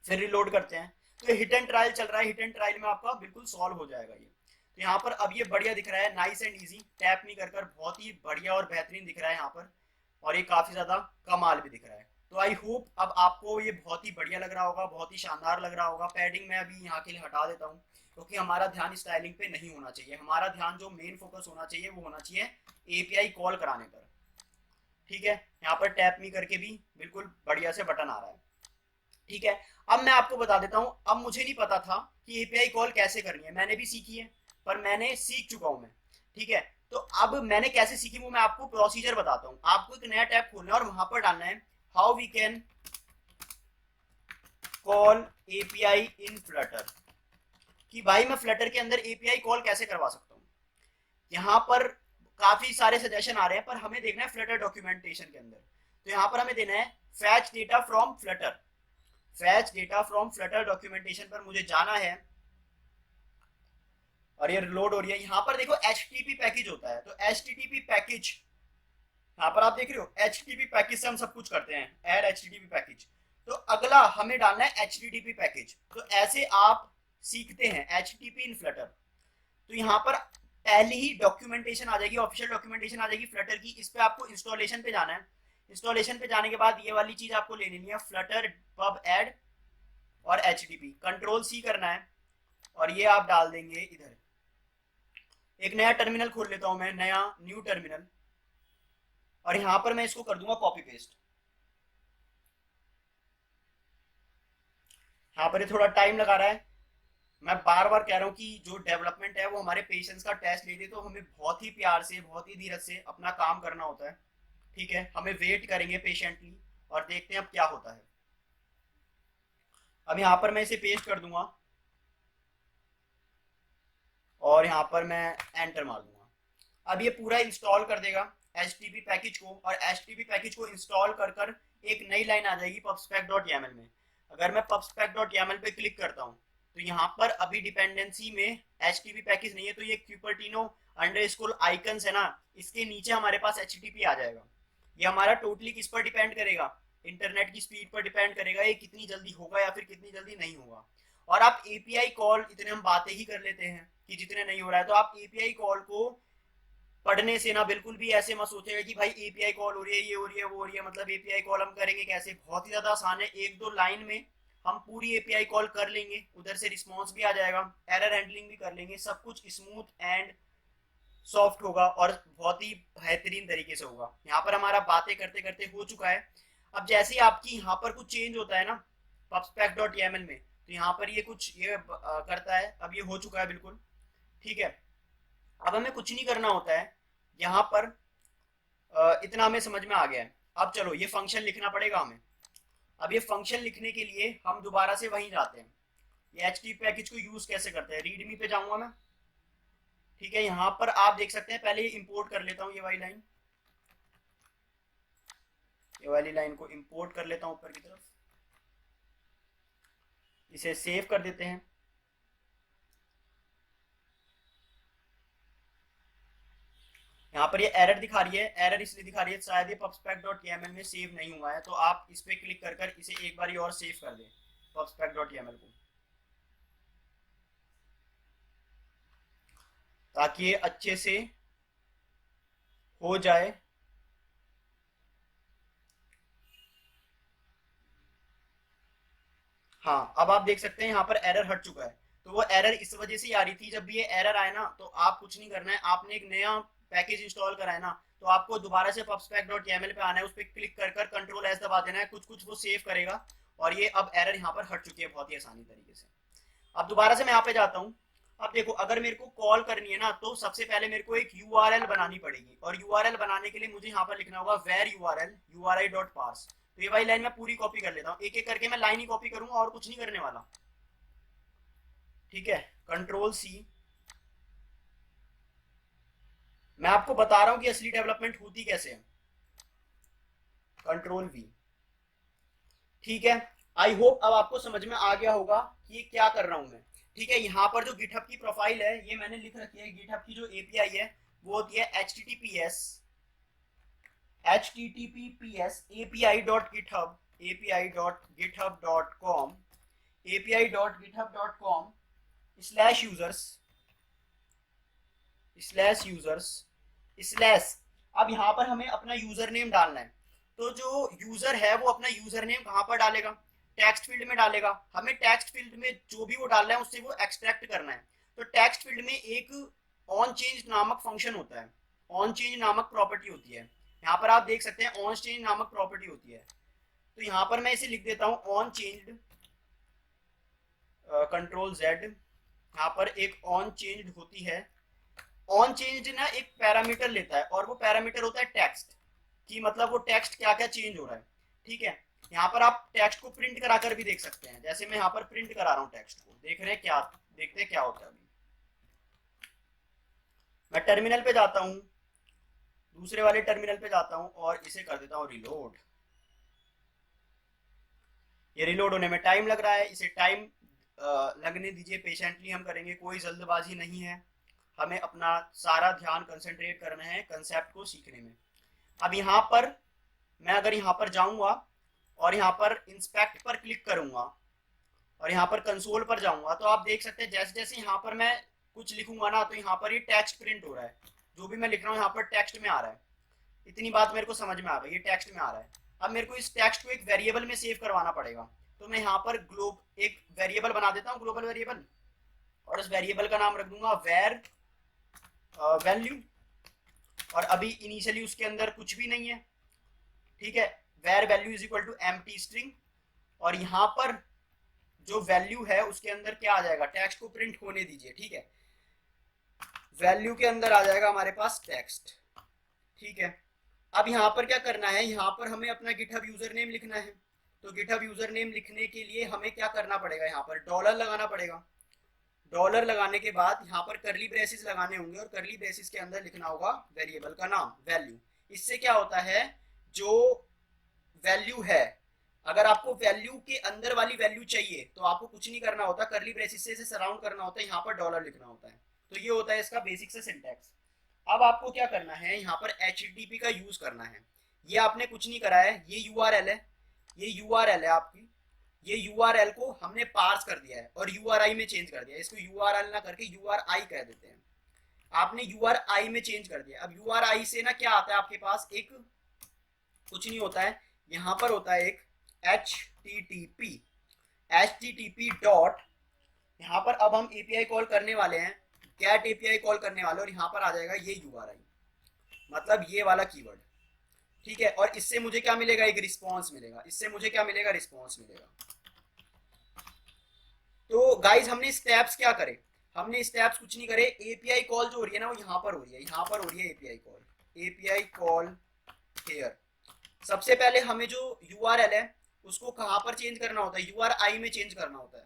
फिर रिलोड करते हैं। तो हिट एंड ट्रायल चल रहा है, हिट एंड ट्रायल में आपका बिल्कुल सॉल्व हो जाएगा ये। तो यहाँ पर अब ये बढ़िया दिख रहा है, नाइस एंड इजी, टैप नहीं कर बहुत ही बढ़िया और बेहतरीन दिख रहा है यहाँ पर। और ये काफी ज्यादा कमाल भी दिख रहा है। तो आई होप अब आपको ये बहुत ही बढ़िया लग रहा होगा, बहुत ही शानदार लग रहा होगा। पैडिंग मैं अभी यहाँ के लिए हटा देता हूँ, क्योंकि हमारा ध्यान स्टाइलिंग पे नहीं होना चाहिए। हमारा ध्यान जो मेन फोकस होना चाहिए वो होना चाहिए एपीआई कॉल कराने पर, ठीक है। यहाँ पर टैप मी करके भी बिल्कुल बढ़िया से बटन आ रहा है, ठीक है। अब मैं आपको बता देता हूँ, अब मुझे नहीं पता था कि एपीआई कॉल कैसे करनी है, मैंने भी सीखी है, पर मैंने सीख चुका हूँ मैं, ठीक है। तो अब मैंने कैसे सीखी वो मैं आपको प्रोसीजर बताता हूँ। आपको एक नया टैब खोलना है और वहां पर डालना है how we can call API in Flutter, कि भाई मैं फ्लटर के अंदर एपीआई कॉल कैसे करवा सकता हूँ। यहाँ पर काफी सारे सजेशन आ रहे हैं, पर हमें देखना है फ्लटर डॉक्यूमेंटेशन के अंदर। तो यहाँ पर हमें देना है fetch data from Flutter, fetch data from Flutter documentation पर मुझे जाना है। और ये लोड हो रही है। यहाँ पर देखो HTTP पैकेज होता है, तो HTTP पैकेज यहाँ पर आप देख रहे हो, HTTP पैकेज से हम सब कुछ करते हैं, ऐड HTTP पैकेज। तो अगला हमें डालना है HTTP पैकेज। तो ऐसे आप सीखते हैं HTTP इन फ्लटर। तो यहाँ पर पहले ही डॉक्यूमेंटेशन आ जाएगी, ऑफिशियल डॉक्यूमेंटेशन आ जाएगी फ्लटर की। इस पे आपको इंस्टॉलेशन पे जाना है। इंस्टॉलेशन पे जाने के बाद ये वाली चीज आपको ले लेनी है, फ्लटर पब ऐड और HTTP, कंट्रोल C करना है और ये आप डाल देंगे इधर। एक नया टर्मिनल खोल लेता हूं मैं, न्यू टर्मिनल। और यहां पर मैं इसको कर दूंगा कॉपी पेस्ट। यहाँ पर ये थोड़ा टाइम लगा रहा है। मैं बार बार कह रहा हूँ कि जो डेवलपमेंट है वो हमारे पेशेंस का टेस्ट लेती है, तो हमें बहुत ही प्यार से बहुत ही धीरज से अपना काम करना होता है। ठीक है, हमें वेट करेंगे पेशेंटली और देखते हैं अब क्या होता है। अब यहाँ पर मैं इसे पेस्ट कर दूंगा और यहाँ पर मैं एंटर मार दूंगा। अब ये पूरा इंस्टॉल कर देगा HTTP पैकेज को, और HTTP पैकेज को इंस्टॉल कर कर एक नई लाइन आ जाएगी pubspec.yaml में। अगर मैं pubspec.yaml पे क्लिक करता हूँ तो यहाँ पर अभी डिपेंडेंसी में HTTP पैकेज नहीं है, तो ये क्यूपर्टिनो अंडरस्कोर आइकन्स है ना, इसके नीचे हमारे पास HTTP आ जाएगा। ये हमारा टोटली किस पर डिपेंड करेगा, इंटरनेट की स्पीड पर डिपेंड करेगा, ये कितनी जल्दी होगा या फिर कितनी जल्दी नहीं होगा। और आप एपीआई कॉल, इतने हम बातें ही कर लेते हैं कि जितने नहीं हो रहा है, तो आप एपीआई कॉल को पढ़ने से ना बिल्कुल भी ऐसे मत सोचेगा कि भाई एपीआई कॉल हो रही है, ये हो रही है, वो हो रही है, मतलब एपीआई कॉल हम करेंगे कैसे। बहुत ही ज्यादा आसान है, एक दो लाइन में हम पूरी एपीआई कॉल कर लेंगे, उधर से रिस्पॉन्स भी आ जाएगा, एरर हैंडलिंग भी कर लेंगे, सब कुछ स्मूथ एंड सॉफ्ट होगा और बहुत ही बेहतरीन तरीके से होगा। यहाँ पर हमारा बातें करते करते हो चुका है। अब जैसे ही आपकी यहाँ पर कुछ चेंज होता है ना pubspec.yaml में, तो यहाँ पर ये कुछ ये करता है। अब ये हो चुका है बिल्कुल ठीक है। अब हमें कुछ नहीं करना होता है यहाँ पर, इतना हमें समझ में आ गया है। अब चलो ये फंक्शन लिखना पड़ेगा हमें। अब ये फंक्शन लिखने के लिए हम दोबारा से वहीं जाते हैं। ये HTTP पैकेज को यूज कैसे करते हैं, रीडमी पे जाऊंगा मैं। ठीक है, यहाँ पर आप देख सकते हैं, पहले ये इंपोर्ट कर लेता हूँ, ये वाली लाइन, ये वाली लाइन को इंपोर्ट कर लेता हूँ ऊपर की तरफ। इसे सेव कर देते हैं। यहाँ पर ये एरर दिखा रही है, एरर इसलिए दिखा रही है शायद ये pubspec.yaml में सेव नहीं हुआ है, तो आप इस पे क्लिक कर कर इसे एक बार और सेव कर दें pubspec.yaml को, ताकि ये अच्छे से हो जाए। हाँ, अब आप देख सकते हैं यहाँ पर एरर हट चुका है। तो वो एरर इस वजह से आ रही थी, जब भी ये एरर आए ना तो आप कुछ नहीं करना है, आपने एक नया पैकेज इंस्टॉल करा है ना, तो आपको दोबारा से pubspec.yaml पे आना है, उस पर क्लिक कर कर कंट्रोल एस दबा देना है, कुछ कुछ वो सेव करेगा। और ये अब एरर यहाँ पर हट चुकी है बहुत ही आसानी तरीके से। अब दोबारा से मैं यहाँ पे जाता हूँ। अब देखो, अगर मेरे को कॉल करनी है ना, तो सबसे पहले मेरे को एक URL बनानी पड़ेगी, और URL बनाने के लिए मुझे यहाँ पर लिखना होगा where URL uri.parse। तो ये वाली लाइन मैं पूरी कॉपी कर लेता हूँ, एक एक करके मैं लाइन ही कॉपी करूंगा और कुछ नहीं करने वाला। ठीक है, कंट्रोल C। मैं आपको बता रहा हूँ कि असली डेवलपमेंट होती कैसे है, कंट्रोल V। ठीक है, आई होप अब आपको समझ में आ गया होगा कि ये क्या कर रहा हूं मैं। ठीक है, यहाँ पर जो गिटहब की प्रोफाइल है ये मैंने लिख रखी है। गिटहब की जो एपीआई है वो होती है https api.github.com अब यहाँ पर हमें अपना यूजर नेम डालना है। तो जो यूजर है वो अपना यूजर नेम कहाँ पर डालेगा, टेक्स्ट फील्ड में डालेगा। हमें टेक्स्ट फील्ड में जो भी वो डाल रहा है उससे वो एक्सट्रैक्ट करना है। तो टेक्स्ट फील्ड में एक ऑन चेंज नामक फंक्शन होता है, ऑन चेंज नामक प्रॉपर्टी होती है। यहाँ पर आप देख सकते हैं ऑन चेंज नामक प्रॉपर्टी होती है। तो यहाँ पर मैं इसे लिख देता हूँ ऑन चेंज्ड, कंट्रोल Z। यहाँ पर एक ऑन चेंज्ड होती है। ऑन चेंज ना एक पैरामीटर लेता है, और वो पैरामीटर होता है टेक्स्ट, कि मतलब वो टेक्स्ट क्या क्या चेंज हो रहा है। ठीक है, यहाँ पर आप टेक्स्ट को प्रिंट कराकर भी देख सकते हैं, जैसे मैं यहाँ पर प्रिंट करा रहा हूँ टेक्स्ट को, देख रहे हैं क्या, देखते हैं क्या होता है। अभी मैं टर्मिनल पे जाता हूँ, दूसरे वाले टर्मिनल पे जाता हूँ और इसे कर देता हूँ रिलोड। ये रिलोड होने में टाइम लग रहा है, इसे टाइम लगने दीजिए, पेशेंटली हम करेंगे, कोई जल्दबाजी नहीं है। हमें अपना सारा ध्यान कंसंट्रेट करना है कंसेप्ट को सीखने में। अब यहाँ पर मैं अगर यहाँ पर जाऊंगा और यहाँ पर इंस्पेक्ट पर क्लिक करूंगा और यहाँ पर कंसोल पर जाऊंगा, तो आप देख सकते हैं जैसे जैसे यहाँ पर मैं कुछ लिखूंगा ना, तो यहाँ पर ये टेक्स्ट प्रिंट हो रहा है। जो भी मैं लिख रहा हूँ यहाँ पर टेक्स्ट में आ रहा है। इतनी बात मेरे को समझ में आ गई, ये टेक्स्ट में आ रहा है। अब मेरे को इस टेक्स्ट को एक वेरिएबल में सेव करवाना पड़ेगा। तो मैं यहाँ पर ग्लोब एक वेरिएबल बना देता हूँ, ग्लोबल वेरिएबल, और इस वेरिएबल का नाम रख दूंगा वेर वैल्यू। और अभी इनिशियली उसके अंदर कुछ भी नहीं है, ठीक है। Where value is equal to empty string, और यहाँ पर जो वैल्यू है उसके अंदर क्या आ जाएगा, टेक्स्ट को प्रिंट होने दीजिए, ठीक है। वैल्यू के अंदर आ जाएगा हमारे पास टेक्स्ट, ठीक है। अब यहाँ पर क्या करना है, यहाँ पर हमें अपना गिटहब यूजर नेम लिखना है। तो गिटहब यूजर नेम लिखने के लिए हमें क्या करना पड़ेगा, यहाँ पर डॉलर लगाना पड़ेगा। डॉलर लगाने के बाद यहाँ पर करली ब्रेसिस लगाने होंगे, और करली ब्रेसिस के अंदर लिखना होगा वेरिएबल का नाम वैल्यू। इससे क्या होता है, जो वैल्यू है, अगर आपको वैल्यू के अंदर वाली वैल्यू चाहिए तो आपको कुछ नहीं करना होता, करली ब्रेसिस से इसे सराउंड करना होता है, यहाँ पर डॉलर लिखना होता है। तो ये होता है इसका बेसिक से सिंटैक्स। अब आपको क्या करना है, यहाँ पर HTTP का यूज करना है। ये आपने कुछ नहीं करा है, ये URL है, ये URL है आपकी। ये URL को हमने पार्स कर दिया है और URI में चेंज कर दिया है। इसको URL ना करके URI कह देते हैं। आपने URI में चेंज कर दिया। अब URI से ना क्या आता है आपके पास, एक कुछ नहीं होता है, यहाँ पर होता है एक HTTP डॉट, यहाँ पर अब हम API कॉल करने वाले हैं, गेट API कॉल करने वाले, और यहाँ पर आ जाएगा ये URI, मतलब ये वाला कीवर्ड, ठीक है। और इससे मुझे क्या मिलेगा, एक रिस्पॉन्स मिलेगा। इससे मुझे क्या मिलेगा, रिस्पॉन्स मिलेगा। तो गाइज हमने स्टेप्स क्या करे, हमने स्टेप्स कुछ नहीं करे। API कॉल जो हो रही है ना, वो यहाँ पर हो रही है, यहाँ पर हो रही है API कॉल हेयर। सबसे पहले हमें जो URL है उसको कहाँ पर चेंज करना होता है, URI में चेंज करना होता है,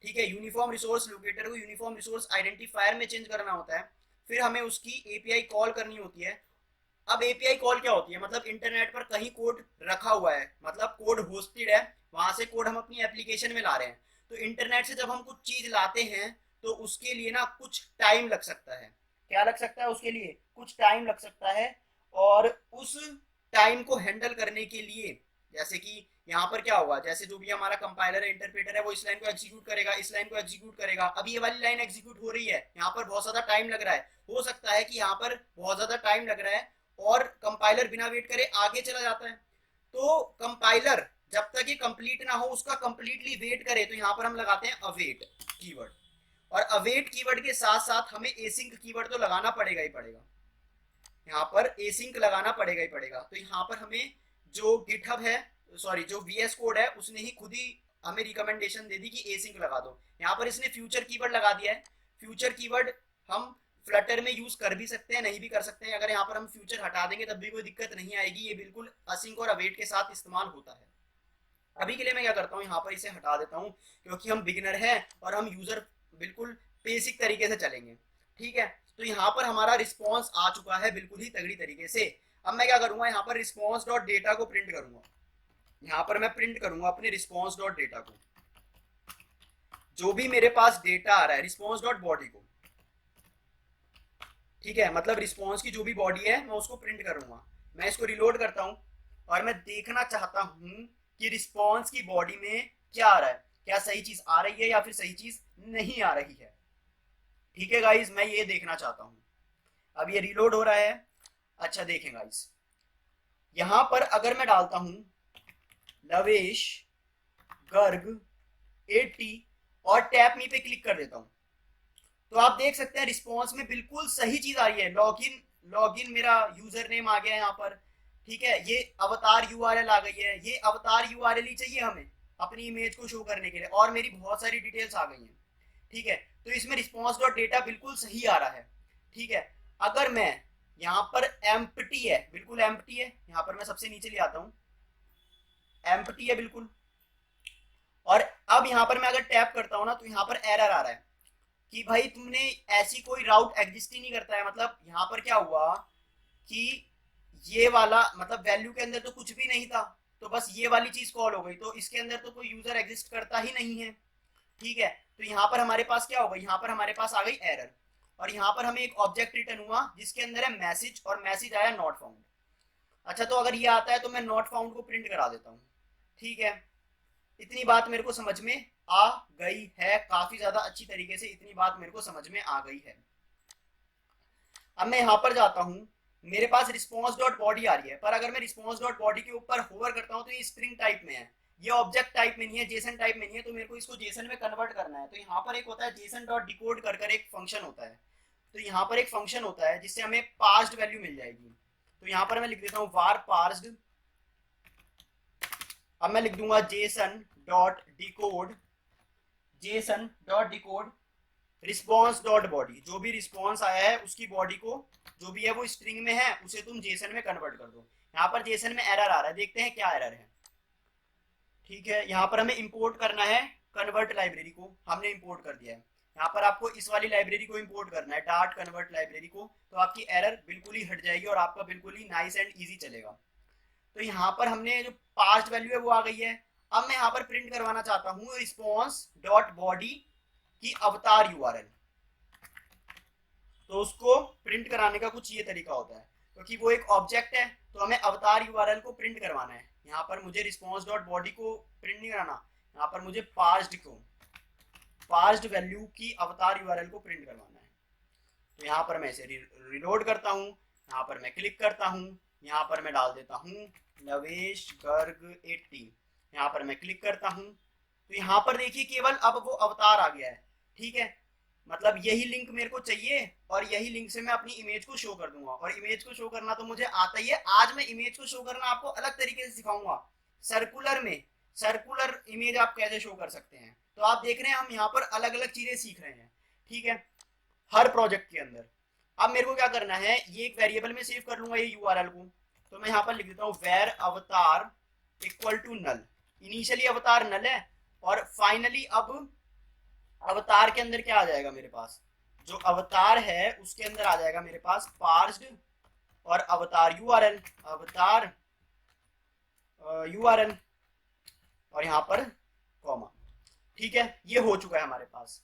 ठीक है। यूनिफॉर्म रिसोर्स लोकेटर को यूनिफॉर्म रिसोर्स आइडेंटिफायर में चेंज करना होता है। फिर हमें उसकी API कॉल करनी होती है। अब API कॉल क्या होती है, मतलब इंटरनेट पर कहीं कोड रखा हुआ है, मतलब कोड होस्टेड है, वहां से कोड हम अपनी एप्लीकेशन में ला रहे हैं। तो इंटरनेट से जब हम कुछ चीज लाते हैं तो उसके लिए ना कुछ टाइम लग सकता है। क्या लग सकता है, उसके लिए कुछ टाइम लग सकता है। और उस टाइम को हैंडल करने के लिए, जैसे कि यहाँ पर क्या होगा, जैसे जो भी हमारा कंपाइलर है, इंटरप्रेटर है, वो इस लाइन को एग्जीक्यूट करेगा, इस लाइन को एग्जीक्यूट करेगा। अब ये वाली लाइन एग्जीक्यूट हो रही है, यहाँ पर बहुत ज्यादा टाइम लग रहा है। हो सकता है कि यहाँ पर बहुत ज्यादा टाइम लग रहा है और कंपाइलर बिना वेट करे आगे चला जाता है। तो कंपाइलर जब तक ये कंप्लीट ना हो उसका कंप्लीटली वेट करे, तो यहाँ पर हम लगाते हैं अवेट कीवर्ड। और अवेट कीवर्ड के साथ साथ हमें एसिंक कीवर्ड तो लगाना पड़ेगा ही पड़ेगा, यहाँ पर एसिंक लगाना पड़ेगा ही पड़ेगा। तो यहाँ पर हमें जो गिटहब है, सॉरी जो VS कोड है, उसने ही खुद ही हमें रिकमेंडेशन दे दी कि एसिंक लगा दो। यहाँ पर इसने फ्यूचर कीवर्ड लगा दिया है। फ्यूचर कीवर्ड हम फ्लटर में यूज कर भी सकते हैं, नहीं भी कर सकते हैं। अगर यहाँ पर हम फ्यूचर हटा देंगे तब भी कोई दिक्कत नहीं आएगी, ये बिल्कुल असिंक और अवेट के साथ इस्तेमाल होता है। अभी के लिए मैं क्या करता हूँ, यहाँ पर इसे हटा देता हूँ, क्योंकि हम बिगिनर हैं और हम यूजर बिल्कुल बेसिक तरीके से चलेंगे, ठीक है। तो यहाँ पर हमारा रिस्पॉन्स आ चुका है बिल्कुल ही तगड़ी तरीके से। अब मैं क्या करूंगा, यहाँ पर रिस्पॉन्स डॉट डेटा को प्रिंट करूंगा। यहाँ पर मैं प्रिंट करूंगा अपने रिस्पॉन्स डॉट डेटा को, जो भी मेरे पास डेटा आ रहा है, रिस्पॉन्स डॉट बॉडी को, ठीक है। मतलब रिस्पॉन्स की जो भी बॉडी है मैं उसको प्रिंट करूंगा। मैं इसको रिलोड करता हूँ और मैं देखना चाहता हूँ कि रिस्पॉन्स की बॉडी में क्या आ रहा है, क्या सही चीज आ रही है या फिर सही चीज नहीं आ रही है, ठीक है गाइज। मैं ये देखना चाहता हूँ। अब ये रिलोड हो रहा है। अच्छा देखें गाइज, यहां पर अगर मैं डालता हूं लवेश गर्ग 80 और टैप मी पे क्लिक कर देता हूं, तो आप देख सकते हैं रिस्पॉन्स में बिल्कुल सही चीज आ रही है। लॉगिन मेरा यूजर नेम आ गया है यहाँ पर, ठीक है। ये अवतार URL आ गई है, ये अवतार URL ही चाहिए हमें अपनी इमेज को शो करने के लिए, और मेरी बहुत सारी डिटेल्स आ गई हैं, ठीक है। तो इसमें रिस्पॉन्स डॉट डेटा बिल्कुल सही आ रहा है, ठीक है। अगर मैं यहाँ पर एम्प्टी है, बिल्कुल एम्प्टी है, यहाँ पर मैं सबसे नीचे ले आता हूँ, एम्प्टी है बिल्कुल। और अब यहाँ पर मैं अगर टैप करता हूँ ना, तो यहाँ पर एरर आ रहा है कि भाई तुमने ऐसी कोई राउट एग्जिस्ट ही नहीं करता है। मतलब यहाँ पर क्या हुआ कि ये वाला मतलब वैल्यू के अंदर तो कुछ भी नहीं था, तो बस ये वाली चीज कॉल हो गई, तो इसके अंदर तो कोई यूजर एग्जिस्ट करता ही नहीं है, ठीक है। तो यहाँ पर हमारे पास क्या होगा, यहाँ पर हमारे पास आ गई एरर, और यहाँ पर हमें एक ऑब्जेक्ट रिटर्न हुआ जिसके अंदर है मैसेज, और मैसेज आया नॉट फाउंड। अच्छा, तो अगर ये आता है तो मैं नॉट फाउंड को प्रिंट करा देता हूँ, ठीक है। इतनी बात मेरे को समझ में आ गई है, काफी ज्यादा अच्छी तरीके से इतनी बात मेरे को समझ में आ गई है। अब मैं यहाँ पर जाता हूँ, मेरे पास रिस्पॉन्स डॉट बॉडी आ रही है, पर अगर मैं रिस्पॉन्स डॉट बॉडी के ऊपर होवर करता हूँ तो ये स्ट्रिंग टाइप में है, ये ऑब्जेक्ट टाइप में नहीं है, जेसन टाइप में नहीं है। तो मेरे को इसको जेसन में कन्वर्ट करना है। तो यहाँ पर एक होता है जेसन डॉट डिकोड कर एक फंक्शन होता है, तो यहाँ पर एक फंक्शन होता है जिससे हमें पार्स्ड वैल्यू मिल जाएगी। तो यहाँ पर मैं लिख देता हूँ var parsed। अब मैं लिख दूंगा json.decode रिस्पॉन्स डॉट बॉडी, जो भी रिस्पॉन्स आया है उसकी बॉडी को, जो भी है वो स्ट्रिंग में है, उसे तुम जेसन में कन्वर्ट कर दो। यहाँ पर जेसन में एरर आ रहा है, देखते हैं क्या एरर है। ठीक है, यहाँ पर हमें इंपोर्ट करना है कन्वर्ट लाइब्रेरी को, हमने इंपोर्ट कर दिया है। यहाँ पर आपको इस वाली लाइब्रेरी को इंपोर्ट करना है, डार्ट कन्वर्ट लाइब्रेरी को, तो आपकी एरर बिल्कुल ही हट जाएगी और आपका बिल्कुल ही नाइस एंड इजी चलेगा। तो यहाँ पर हमने जो पास्ट वैल्यू है वो आ गई है। अब मैं यहाँ पर प्रिंट करवाना चाहता हूँ रिस्पॉन्स डॉट बॉडी की अवतार यूआरएल। तो उसको प्रिंट कराने का कुछ ये तरीका होता है, क्योंकि वो एक ऑब्जेक्ट है तो हमें अवतार यूआरएल को प्रिंट करवाना है। यहाँ पर मुझे रिस्पॉन्स डॉट बॉडी को प्रिंट नहीं कराना, यहाँ पर मुझे पार्स्ड वैल्यू की अवतार यूआरएल को प्रिंट करवाना है। तो यहाँ पर मैं इसे रिलोड करता हूँ, यहाँ पर मैं क्लिक करता हूँ, यहाँ पर मैं डाल देता हूँ नवेश गर्ग 80, यहाँ पर मैं क्लिक करता हूँ। तो यहाँ पर देखिए केवल अब वो अवतार आ गया है। ठीक है, मतलब यही लिंक मेरे को चाहिए और यही लिंक से मैं अपनी इमेज को शो कर दूंगा, और इमेज को शो करना तो मुझे आता ही है। आज मैं इमेज को शो करना आपको अलग तरीके से सिखाऊंगा, सर्कुलर में, सर्कुलर इमेज आप कैसे शो कर सकते हैं। तो आप देख रहे हैं हम यहाँ पर अलग अलग चीजें सीख रहे हैं। ठीक है, हर प्रोजेक्ट के अंदर। अब मेरे को क्या करना है, ये एक वेरिएबल में सेव कर लूंगा ये यूआरएल को। तो मैं यहाँ पर लिख देता हूँ where अवतार इक्वल टू नल। इनिशियली अवतार नल है और फाइनली अब अवतार के अंदर क्या आ जाएगा मेरे पास, जो अवतार है उसके अंदर आ जाएगा मेरे पास पार्स्ड और अवतार यूआरएल, अवतार यूआरएल और यहाँ पर कॉमा। ठीक है, ये हो चुका है हमारे पास।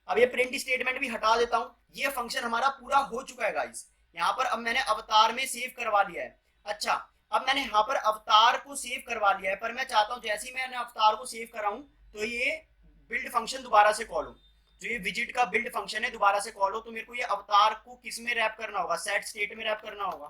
अब ये प्रिंट स्टेटमेंट भी हटा देता हूं, ये फंक्शन हमारा पूरा हो चुका है गाइस। यहाँ पर अब मैंने अवतार में सेव करवा लिया है। अच्छा, अब मैंने यहाँ पर अवतार को सेव करवा लिया है, पर मैं चाहता हूँ जैसे ही मैंने अवतार को सेव कराऊं तो ये बिल्ड फंक्शन दोबारा से कॉल हो, जो ये विजिट का बिल्ड फंक्शन है दोबारा से कॉल हो। तो मेरे को ये अवतार को किस में रैप करना होगा, सेट स्टेट में रैप करना होगा।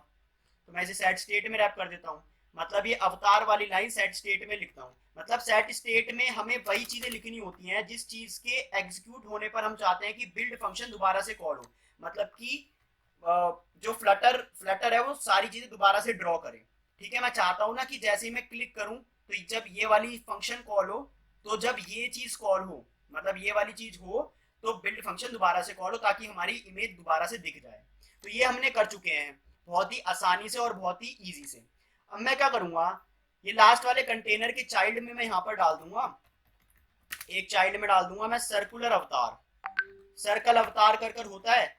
तो मैं इसे सेट स्टेट में रैप कर देता हूँ, मतलब ये अवतार वाली लाइन सेट स्टेट में लिखता हूँ। मतलब सेट स्टेट में हमें वही चीजें लिखनी होती हैं जिस चीज के एग्जीक्यूट होने पर हम चाहते हैं कि बिल्ड फंक्शन दोबारा से कॉल हो, मतलब कि जो फ्लटर है वो सारी चीजें दोबारा से ड्रॉ करे। ठीक है, मैं चाहता हूं ना कि जैसे ही मैं क्लिक करूं तो जब ये वाली फंक्शन कॉल हो, तो जब ये चीज कॉल हो, मतलब ये वाली चीज हो, तो बिल्ड फंक्शन दोबारा से कॉल हो ताकि हमारी इमेज दोबारा से दिख जाए। तो ये हमने कर चुके हैं बहुत ही आसानी से और बहुत ही इजी से। अब मैं क्या करूंगा, ये लास्ट वाले कंटेनर के चाइल्ड में मैं यहाँ पर डाल दूंगा, एक चाइल्ड में डाल दूंगा मैं सर्कुलर अवतार। सर्कल अवतार कर होता है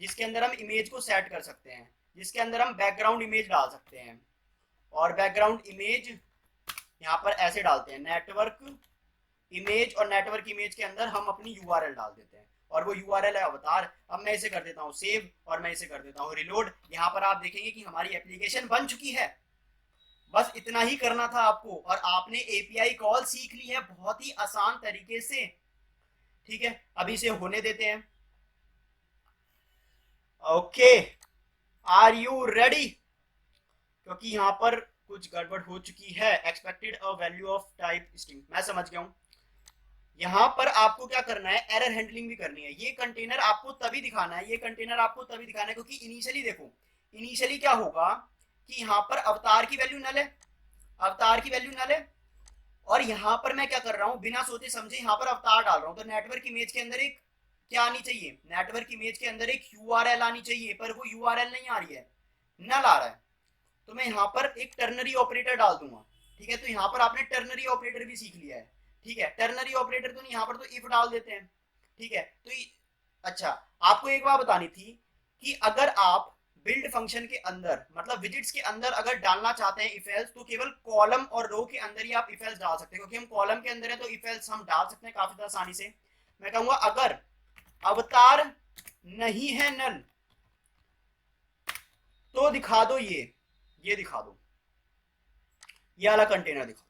जिसके अंदर हम इमेज को सेट कर सकते हैं, जिसके अंदर हम बैकग्राउंड इमेज डाल सकते हैं। और बैकग्राउंड इमेज यहाँ पर ऐसे डालते हैं नेटवर्क इमेज, और नेटवर्क इमेज के अंदर हम अपनी यूआरएल डाल देते हैं और वो यूआरएल है अवतार। अब मैं इसे कर देता हूँ सेव और मैं इसे कर देता हूँ रिलोड। यहाँ पर आप देखेंगे कि हमारी एप्लीकेशन बन चुकी है। बस इतना ही करना था आपको और आपने एपीआई कॉल सीख ली है बहुत ही आसान तरीके से। ठीक है, अभी इसे होने देते हैं। Okay, are you ready? क्योंकि यहाँ पर कुछ गड़बड़ हो चुकी है। Expected a value of type string, मैं समझ गया हूँ। यहाँ पर आपको क्या करना है, एरर हैंडलिंग भी करनी है। ये कंटेनर आपको तभी दिखाना है, ये कंटेनर आपको तभी दिखाना है क्योंकि इनिशियली देखो, इनिशियली क्या होगा कि यहाँ पर अवतार की वैल्यू नल है, अवतार की वैल्यू नल है, और यहाँ पर मैं क्या कर रहा हूँ, बिना सोचे समझे यहाँ पर अवतार डाल रहा हूँ। तो नेटवर्क इमेज के अंदर एक क्या आनी चाहिए, नेटवर्क इमेज के अंदर एक यूआरएल आनी चाहिए, पर वो यूआरएल नहीं आ रही है, नल आ रहा है। तो मैं यहाँ पर एक टर्नरी ऑपरेटर डाल दूंगा। ठीक है, तो यहाँ पर आपने टर्नरी ऑपरेटर भी सीख लिया है। ठीक है, टर्नरी ऑपरेटर तो नहीं, यहाँ पर तो इफ डाल देते हैं। ठीक है, तो अच्छा, आपको एक बात बतानी थी कि अगर आप बिल्ड फंक्शन के अंदर, मतलब विजिट्स के अंदर अगर डालना चाहते हैं इफ एल्स, तो केवल कॉलम और रो के अंदर ही आप इफ एल्स डाल सकते हैं, क्योंकि हम कॉलम के अंदर है तो इफ एल्स हम डाल सकते हैं काफी आसानी से। मैं कहूंगा अगर अवतार नहीं है नल तो दिखा दो ये दिखा दो, ये वाला कंटेनर दिखा दो।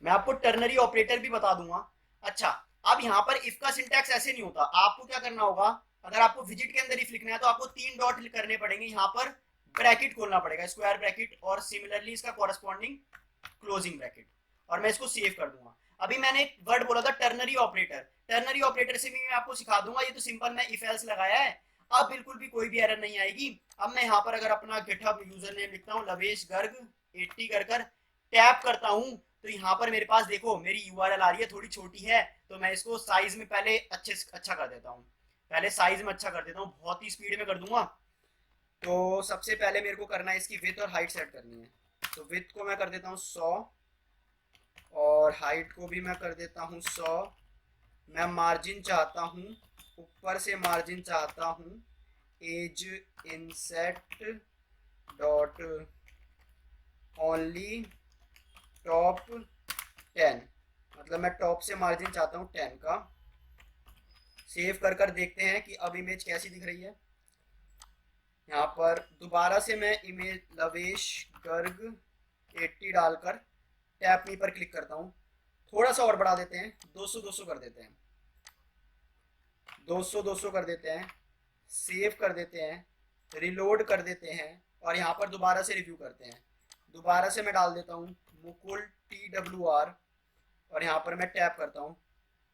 मैं आपको टर्नरी ऑपरेटर भी बता दूंगा। अच्छा, अब यहाँ पर इफ का सिंटैक्स ऐसे नहीं होता। आपको क्या करना होगा, अगर आपको विजिट के अंदर इफ लिखना है तो आपको 3 डॉट करने पड़ेंगे, यहाँ पर ब्रैकेट खोलना पड़ेगा, स्क्वायर ब्रैकेट, और सिमिलरली इसका कॉरेस्पॉन्डिंग क्लोजिंग ब्रैकेट, और मैं इसको सेव कर दूंगा। अभी मैंने एक वर्ड बोला था टर्नरी ऑपरेटर, टर्नरी ऑपरेटर से भी मैं आपको सिखा दूंगा। ये तो सिंपल मैं इफ एल्स लगाया है, अब बिल्कुल भी कोई भी एरर नहीं आएगी। अब मैं यहाँ पर अगर अपना गिटहब यूजर नेम लिखता हूँ लवेश गर्ग 80 कर कर टैप करता हूँ, तो यहाँ पर मेरे पास देखो मेरी यूआरएल आ रही है, थोड़ी छोटी है, तो मैं इसको साइज में पहले अच्छा कर देता हूँ, पहले साइज में अच्छा कर देता हूँ, बहुत ही स्पीड में कर दूंगा। तो सबसे पहले मेरे को करना है इसकी विड्थ और हाइट सेट करनी है। तो विड्थ को मैं कर देता हूँ 100 और हाइट को भी मैं कर देता हूँ 100। मैं मार्जिन चाहता हूँ, ऊपर से मार्जिन चाहता हूँ edge inset dot only top 10, मतलब मैं टॉप से मार्जिन चाहता हूँ 10 का। सेव कर कर देखते हैं कि अब इमेज कैसी दिख रही है। यहाँ पर दोबारा से मैं इमेज लवेश गर्ग 80 डालकर टैप मी पर क्लिक करता हूँ। थोड़ा सा और बढ़ा देते हैं, 200 कर देते हैं, 200 कर देते हैं, सेव कर देते हैं, रिलोड कर देते हैं और यहाँ पर दोबारा से रिव्यू करते हैं। दोबारा से मैं डाल देता हूँ मुकुल TWR और यहाँ पर मैं टैप करता हूँ।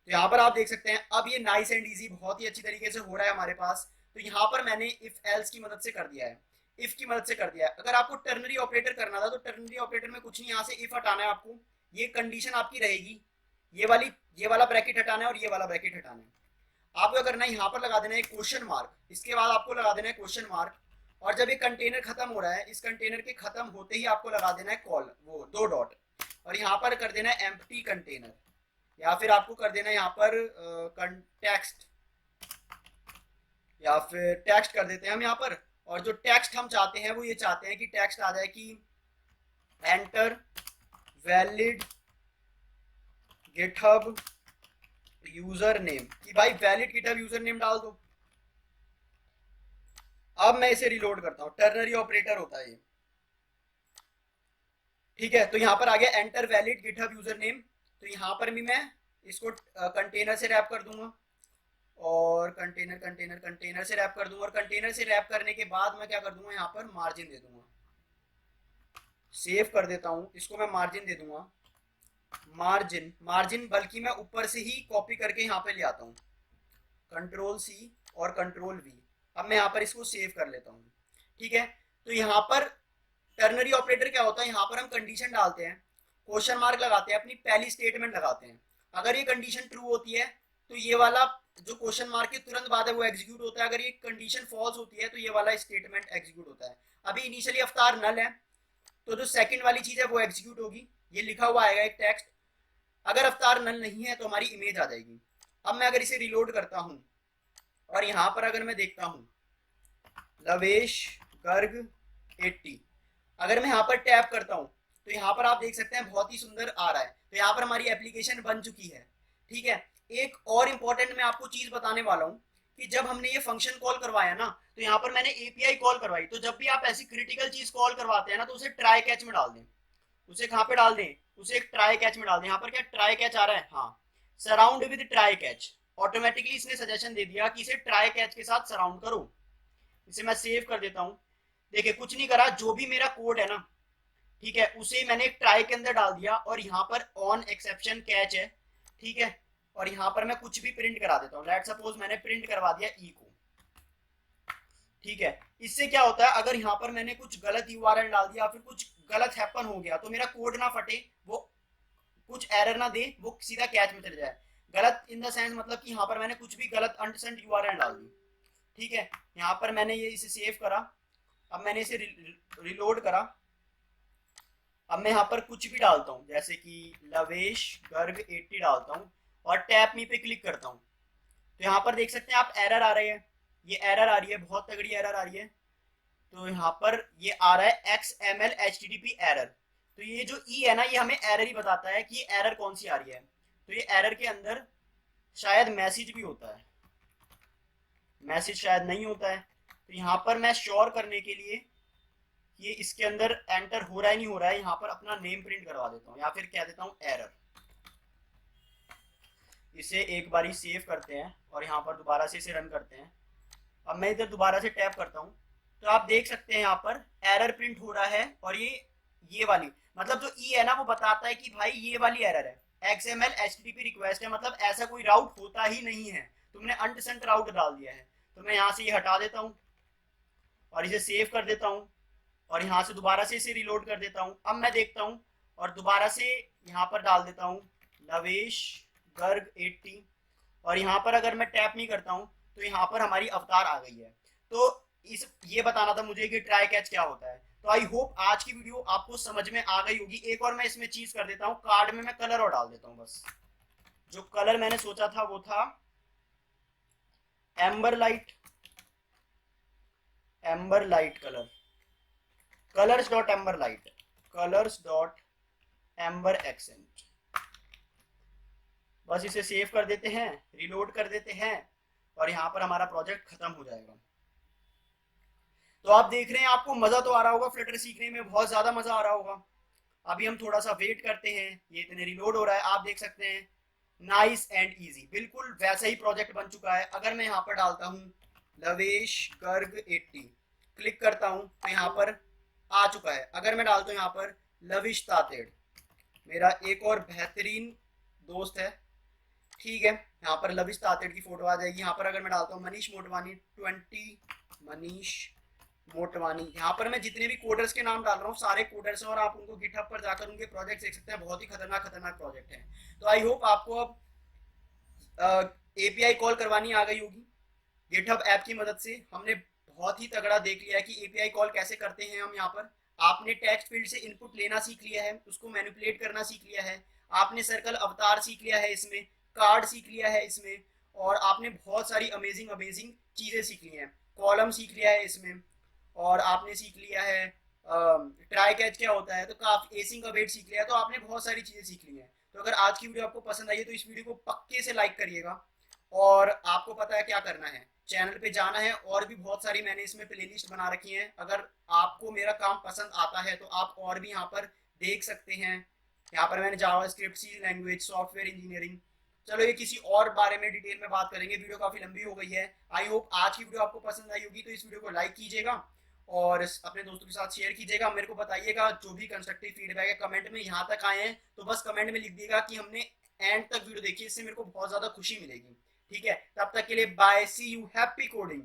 तो यहाँ पर आप देख सकते हैं अब ये नाइस एंड इजी बहुत ही अच्छी तरीके से हो रहा है हमारे पास। तो यहाँ पर मैंने इफ एल्स की मदद से कर दिया है, इफ की मदद से कर दिया है। अगर आपको टर्नरी ऑपरेटर करना था तो टर्नरी ऑपरेटर में कुछ नहीं, यहाँ से इफ हटाना है आपको, ये कंडीशन आपकी रहेगी, ये वाला ब्रैकेट हटाना है और ये वाला ब्रैकेट हटाना है। आपको क्या करना है, यहाँ पर लगा देना है क्वेश्चन मार्क, इसके बाद आपको लगा देना है क्वेश्चन मार्क, और जब ये कंटेनर खत्म हो रहा है, इस कंटेनर के खत्म होते ही आपको लगा देना है कॉल वो 2 डॉट, और यहाँ पर कर देना है एम्प्टी कंटेनर, या फिर आपको कर देना है यहाँ पर टेक्स्ट, या फिर टेक्स्ट कर देते हैं हम यहाँ पर। और जो टेक्स्ट हम चाहते हैं वो ये चाहते हैं कि टेक्स्ट आ जाए कि enter valid GitHub user name, कि भाई वैलिड गिटहब यूजर नेम डाल दो। अब मैं इसे रिलोड करता हूं, टर्नरी ऑपरेटर होता है ये, ठीक है। तो यहां पर आ गया enter valid GitHub user name. तो यहां पर भी मैं इसको कंटेनर से रैप कर दूंगा और कंटेनर से रैप कर दूंगा, और कंटेनर से रैप करने के बाद मैं क्या कर दूंगा, यहाँ पर मार्जिन दे दूंगा। सेव कर देता हूं, इसको मैं मार्जिन दे दूंगा, मार्जिन बल्कि मैं ऊपर से ही कॉपी करके यहाँ पे ले आता हूँ, Ctrl+C और Ctrl+V। अब मैं यहाँ पर इसको सेव कर लेता हूँ, ठीक है। तो यहाँ पर टर्नरी ऑपरेटर क्या होता है, यहाँ पर हम कंडीशन डालते हैं, क्वेश्चन मार्क लगाते हैं, अपनी पहली स्टेटमेंट लगाते हैं। अगर ये कंडीशन ट्रू होती है तो ये वाला जो क्वेश्चन मार्क के तुरंत बाद है वो एग्जीक्यूट होता है, अगर ये कंडीशन फॉल्स होती है तो ये वाला स्टेटमेंट एग्जीक्यूट होता है। अभी इनिशियली अवतार नल है तो जो सेकंड वाली चीज है वो एग्जीक्यूट होगी, ये लिखा हुआ आएगा एक टेक्स्ट। अगर अवतार नल नहीं है तो हमारी इमेज आ जाएगी। अब मैं अगर इसे रिलोड करता हूं और यहां पर अगर मैं देखता हूं लवेश गर्ग 80, अगर मैं यहाँ पर टैप करता हूँ तो यहाँ पर आप देख सकते हैं बहुत ही सुंदर आ रहा है। तो यहाँ पर हमारी एप्लीकेशन बन चुकी है, ठीक है। एक और इम्पोर्टेंट मैं आपको चीज बताने वाला हूँ कि जब हमने ये फंक्शन कॉल करवाया ना, तो यहाँ पर मैंने एपीआई कॉल करवाई, तो जब भी आप ऐसी क्रिटिकल चीज कॉल करवाते हैं ना तो उसे ट्राई कैच में डाल दें, उसे कहाँ पे डाल दें, उसे एक ट्राई कैच में डाल दें। यहाँ पर क्या ट्राई कैच आ रहा है, हाँ, surround with try catch, automatically इसने सजेशन दे दिया कि इसे ट्राई कैच के साथ सराउंड करो। इसे मैं सेव कर देता हूँ। देखिए कुछ नहीं करा, जो भी मेरा कोड है ना, ठीक है, उसे मैंने एक ट्राई के अंदर डाल दिया और यहाँ पर ऑन एक्सेप्शन कैच है, ठीक है। और यहाँ पर मैं कुछ भी प्रिंट करा देता हूँ, लेट सपोज मैंने प्रिंट करवा दिया ई को, ठीक है। इससे क्या होता है, अगर यहाँ पर मैंने कुछ गलत यूआरएल डाल दिया, फिर कुछ गलत हैपन हो गया तो मेरा कोड ना फटे, वो कुछ एरर ना दे, वो सीधा कैच में चले जाए। गलत इन द सेंस मतलब कि यहाँ पर मैंने कुछ भी गलत अनसेंट यूआरएल डाल दी, ठीक है। यहाँ पर मैंने ये इसे सेव करा, अब मैंने इसे रिलोड करा। अब मैं यहाँ पर कुछ भी डालता हूँ, जैसे कि लवेश गर्ग 80 डालता हूँ और टैप मी पे क्लिक करता हूँ, तो यहाँ पर देख सकते हैं आप एरर आ रहे हैं, ये एरर आ रही है, बहुत तगड़ी एरर आ रही है। तो यहाँ पर ये आ रहा है XML HTTP एरर। तो ये जो ई है ना, ये हमें एरर ही बताता है कि ये एरर कौन सी आ रही है। तो ये एरर के अंदर शायद मैसेज भी होता है, मैसेज शायद नहीं होता है। तो यहाँ पर मैं श्योर करने के लिए ये इसके अंदर एंटर हो रहा है नहीं हो रहा है, यहाँ पर अपना नेम प्रिंट करवा देता हूँ या फिर कह देता हूँ एरर। इसे एक बारी सेव करते हैं और यहाँ पर दोबारा से इसे रन करते हैं। अब मैं इधर दोबारा से टैप करता हूँ तो आप देख सकते हैं यहाँ पर एरर प्रिंट हो रहा है, और ये वाली मतलब जो ई है ना वो बताता है कि भाई ये वाली एरर है, XML HTTP रिक्वेस्ट है, मतलब ऐसा कोई राउट होता ही नहीं है, तुमने अनडिसेंट राउट डाल दिया है। तो मैं यहाँ से ये हटा देता हूँ और इसे सेव कर देता हूँ और यहाँ से दोबारा से इसे रिलोड कर देता हूँ। अब मैं देखता हूँ और दोबारा से यहाँ पर डाल देता हूँ लवेश गर्ग 80 और यहाँ पर अगर मैं टैप नहीं करता हूँ तो यहाँ पर हमारी अवतार आ गई है। तो इस ये बताना था मुझे कि ट्राई कैच क्या होता है। तो आई होप आज की वीडियो आपको समझ में आ गई होगी। एक और मैं इसमें चीज कर देता हूँ, कार्ड में मैं कलर और डाल देता हूँ। बस जो कलर मैंने सोचा था वो था amber light, amber light colour, colours dot amber light, colours dot amber accent. बस इसे सेव कर देते हैं, रिलोड कर देते हैं और यहाँ पर हमारा प्रोजेक्ट खत्म हो जाएगा। तो आप देख रहे हैं, आपको मजा तो आ रहा होगा, फ्लटर सीखने में बहुत ज्यादा मजा आ रहा होगा। अभी हम थोड़ा सा वेट करते हैं, ये इतने रिलोड हो रहा है, आप देख सकते हैं नाइस एंड इजी, बिल्कुल वैसा ही प्रोजेक्ट बन चुका है। अगर मैं यहाँ पर डालता हूँ लवेश गर्ग 80, क्लिक करता हूँ तो यहाँ पर आ चुका है। अगर मैं डालता हूँ यहाँ पर लविश तातेड़, मेरा एक और बेहतरीन दोस्त है, ठीक है, यहाँ पर लविश तातेड़ की फोटो आ जाएगी। यहाँ पर अगर मैं डालता हूँ मनीष मोटवानी 20, मनीष मोटवानी, यहाँ पर मैं जितने भी कोडर्स के नाम डाल रहा हूँ सारे कोडर्स हैं और आप उनको गिटहब पर जाकर उनके प्रोजेक्ट देख सकते हैं, बहुत ही खतरनाक खतरनाक प्रोजेक्ट हैं। तो आई होप आपको अब एपीआई कॉल करवानी आ गई होगी गिटहब ऐप की मदद से। हमने बहुत ही तगड़ा देख लिया है कि एपीआई कॉल कैसे करते हैं हम। यहाँ पर आपने टेक्स्ट फील्ड से इनपुट लेना सीख लिया है, उसको मैनिपुलेट करना सीख लिया है, आपने सर्कल अवतार सीख लिया है, इसमें कार्ड सीख लिया है इसमें, और आपने बहुत सारी अमेजिंग अमेजिंग चीजें सीख ली हैं, कॉलम सीख लिया है इसमें, और आपने सीख लिया है ट्राई कैच क्या होता है, तो काफी एसिंग का वेट सीख लिया है। तो आपने बहुत सारी चीजें सीख ली हैं। तो अगर आज की वीडियो आपको पसंद आई है तो इस वीडियो को पक्के से लाइक करिएगा और आपको पता है क्या करना है, चैनल पे जाना है, और भी बहुत सारी मैंने इसमें प्लेलिस्ट बना रखी है। अगर आपको मेरा काम पसंद आता है तो आप और भी यहाँ पर देख सकते हैं। यहाँ पर मैंने जावास्क्रिप्ट, सी लैंग्वेज, सॉफ्टवेयर इंजीनियरिंग, चलो ये किसी और बारे में डिटेल में बात करेंगे, वीडियो काफी लंबी हो गई है। आई होप आज की वीडियो आपको पसंद आई होगी। तो इस वीडियो को लाइक कीजिएगा और अपने दोस्तों के साथ शेयर कीजिएगा। मेरे को बताइएगा जो भी कंस्ट्रक्टिव फीडबैक है, कमेंट में यहाँ तक आए हैं तो बस कमेंट में लिख दिएगा कि हमने एंड तक वीडियो देखी, इससे मेरे को बहुत ज्यादा खुशी मिलेगी। ठीक है, तब तक के लिए bye, see you, happy coding.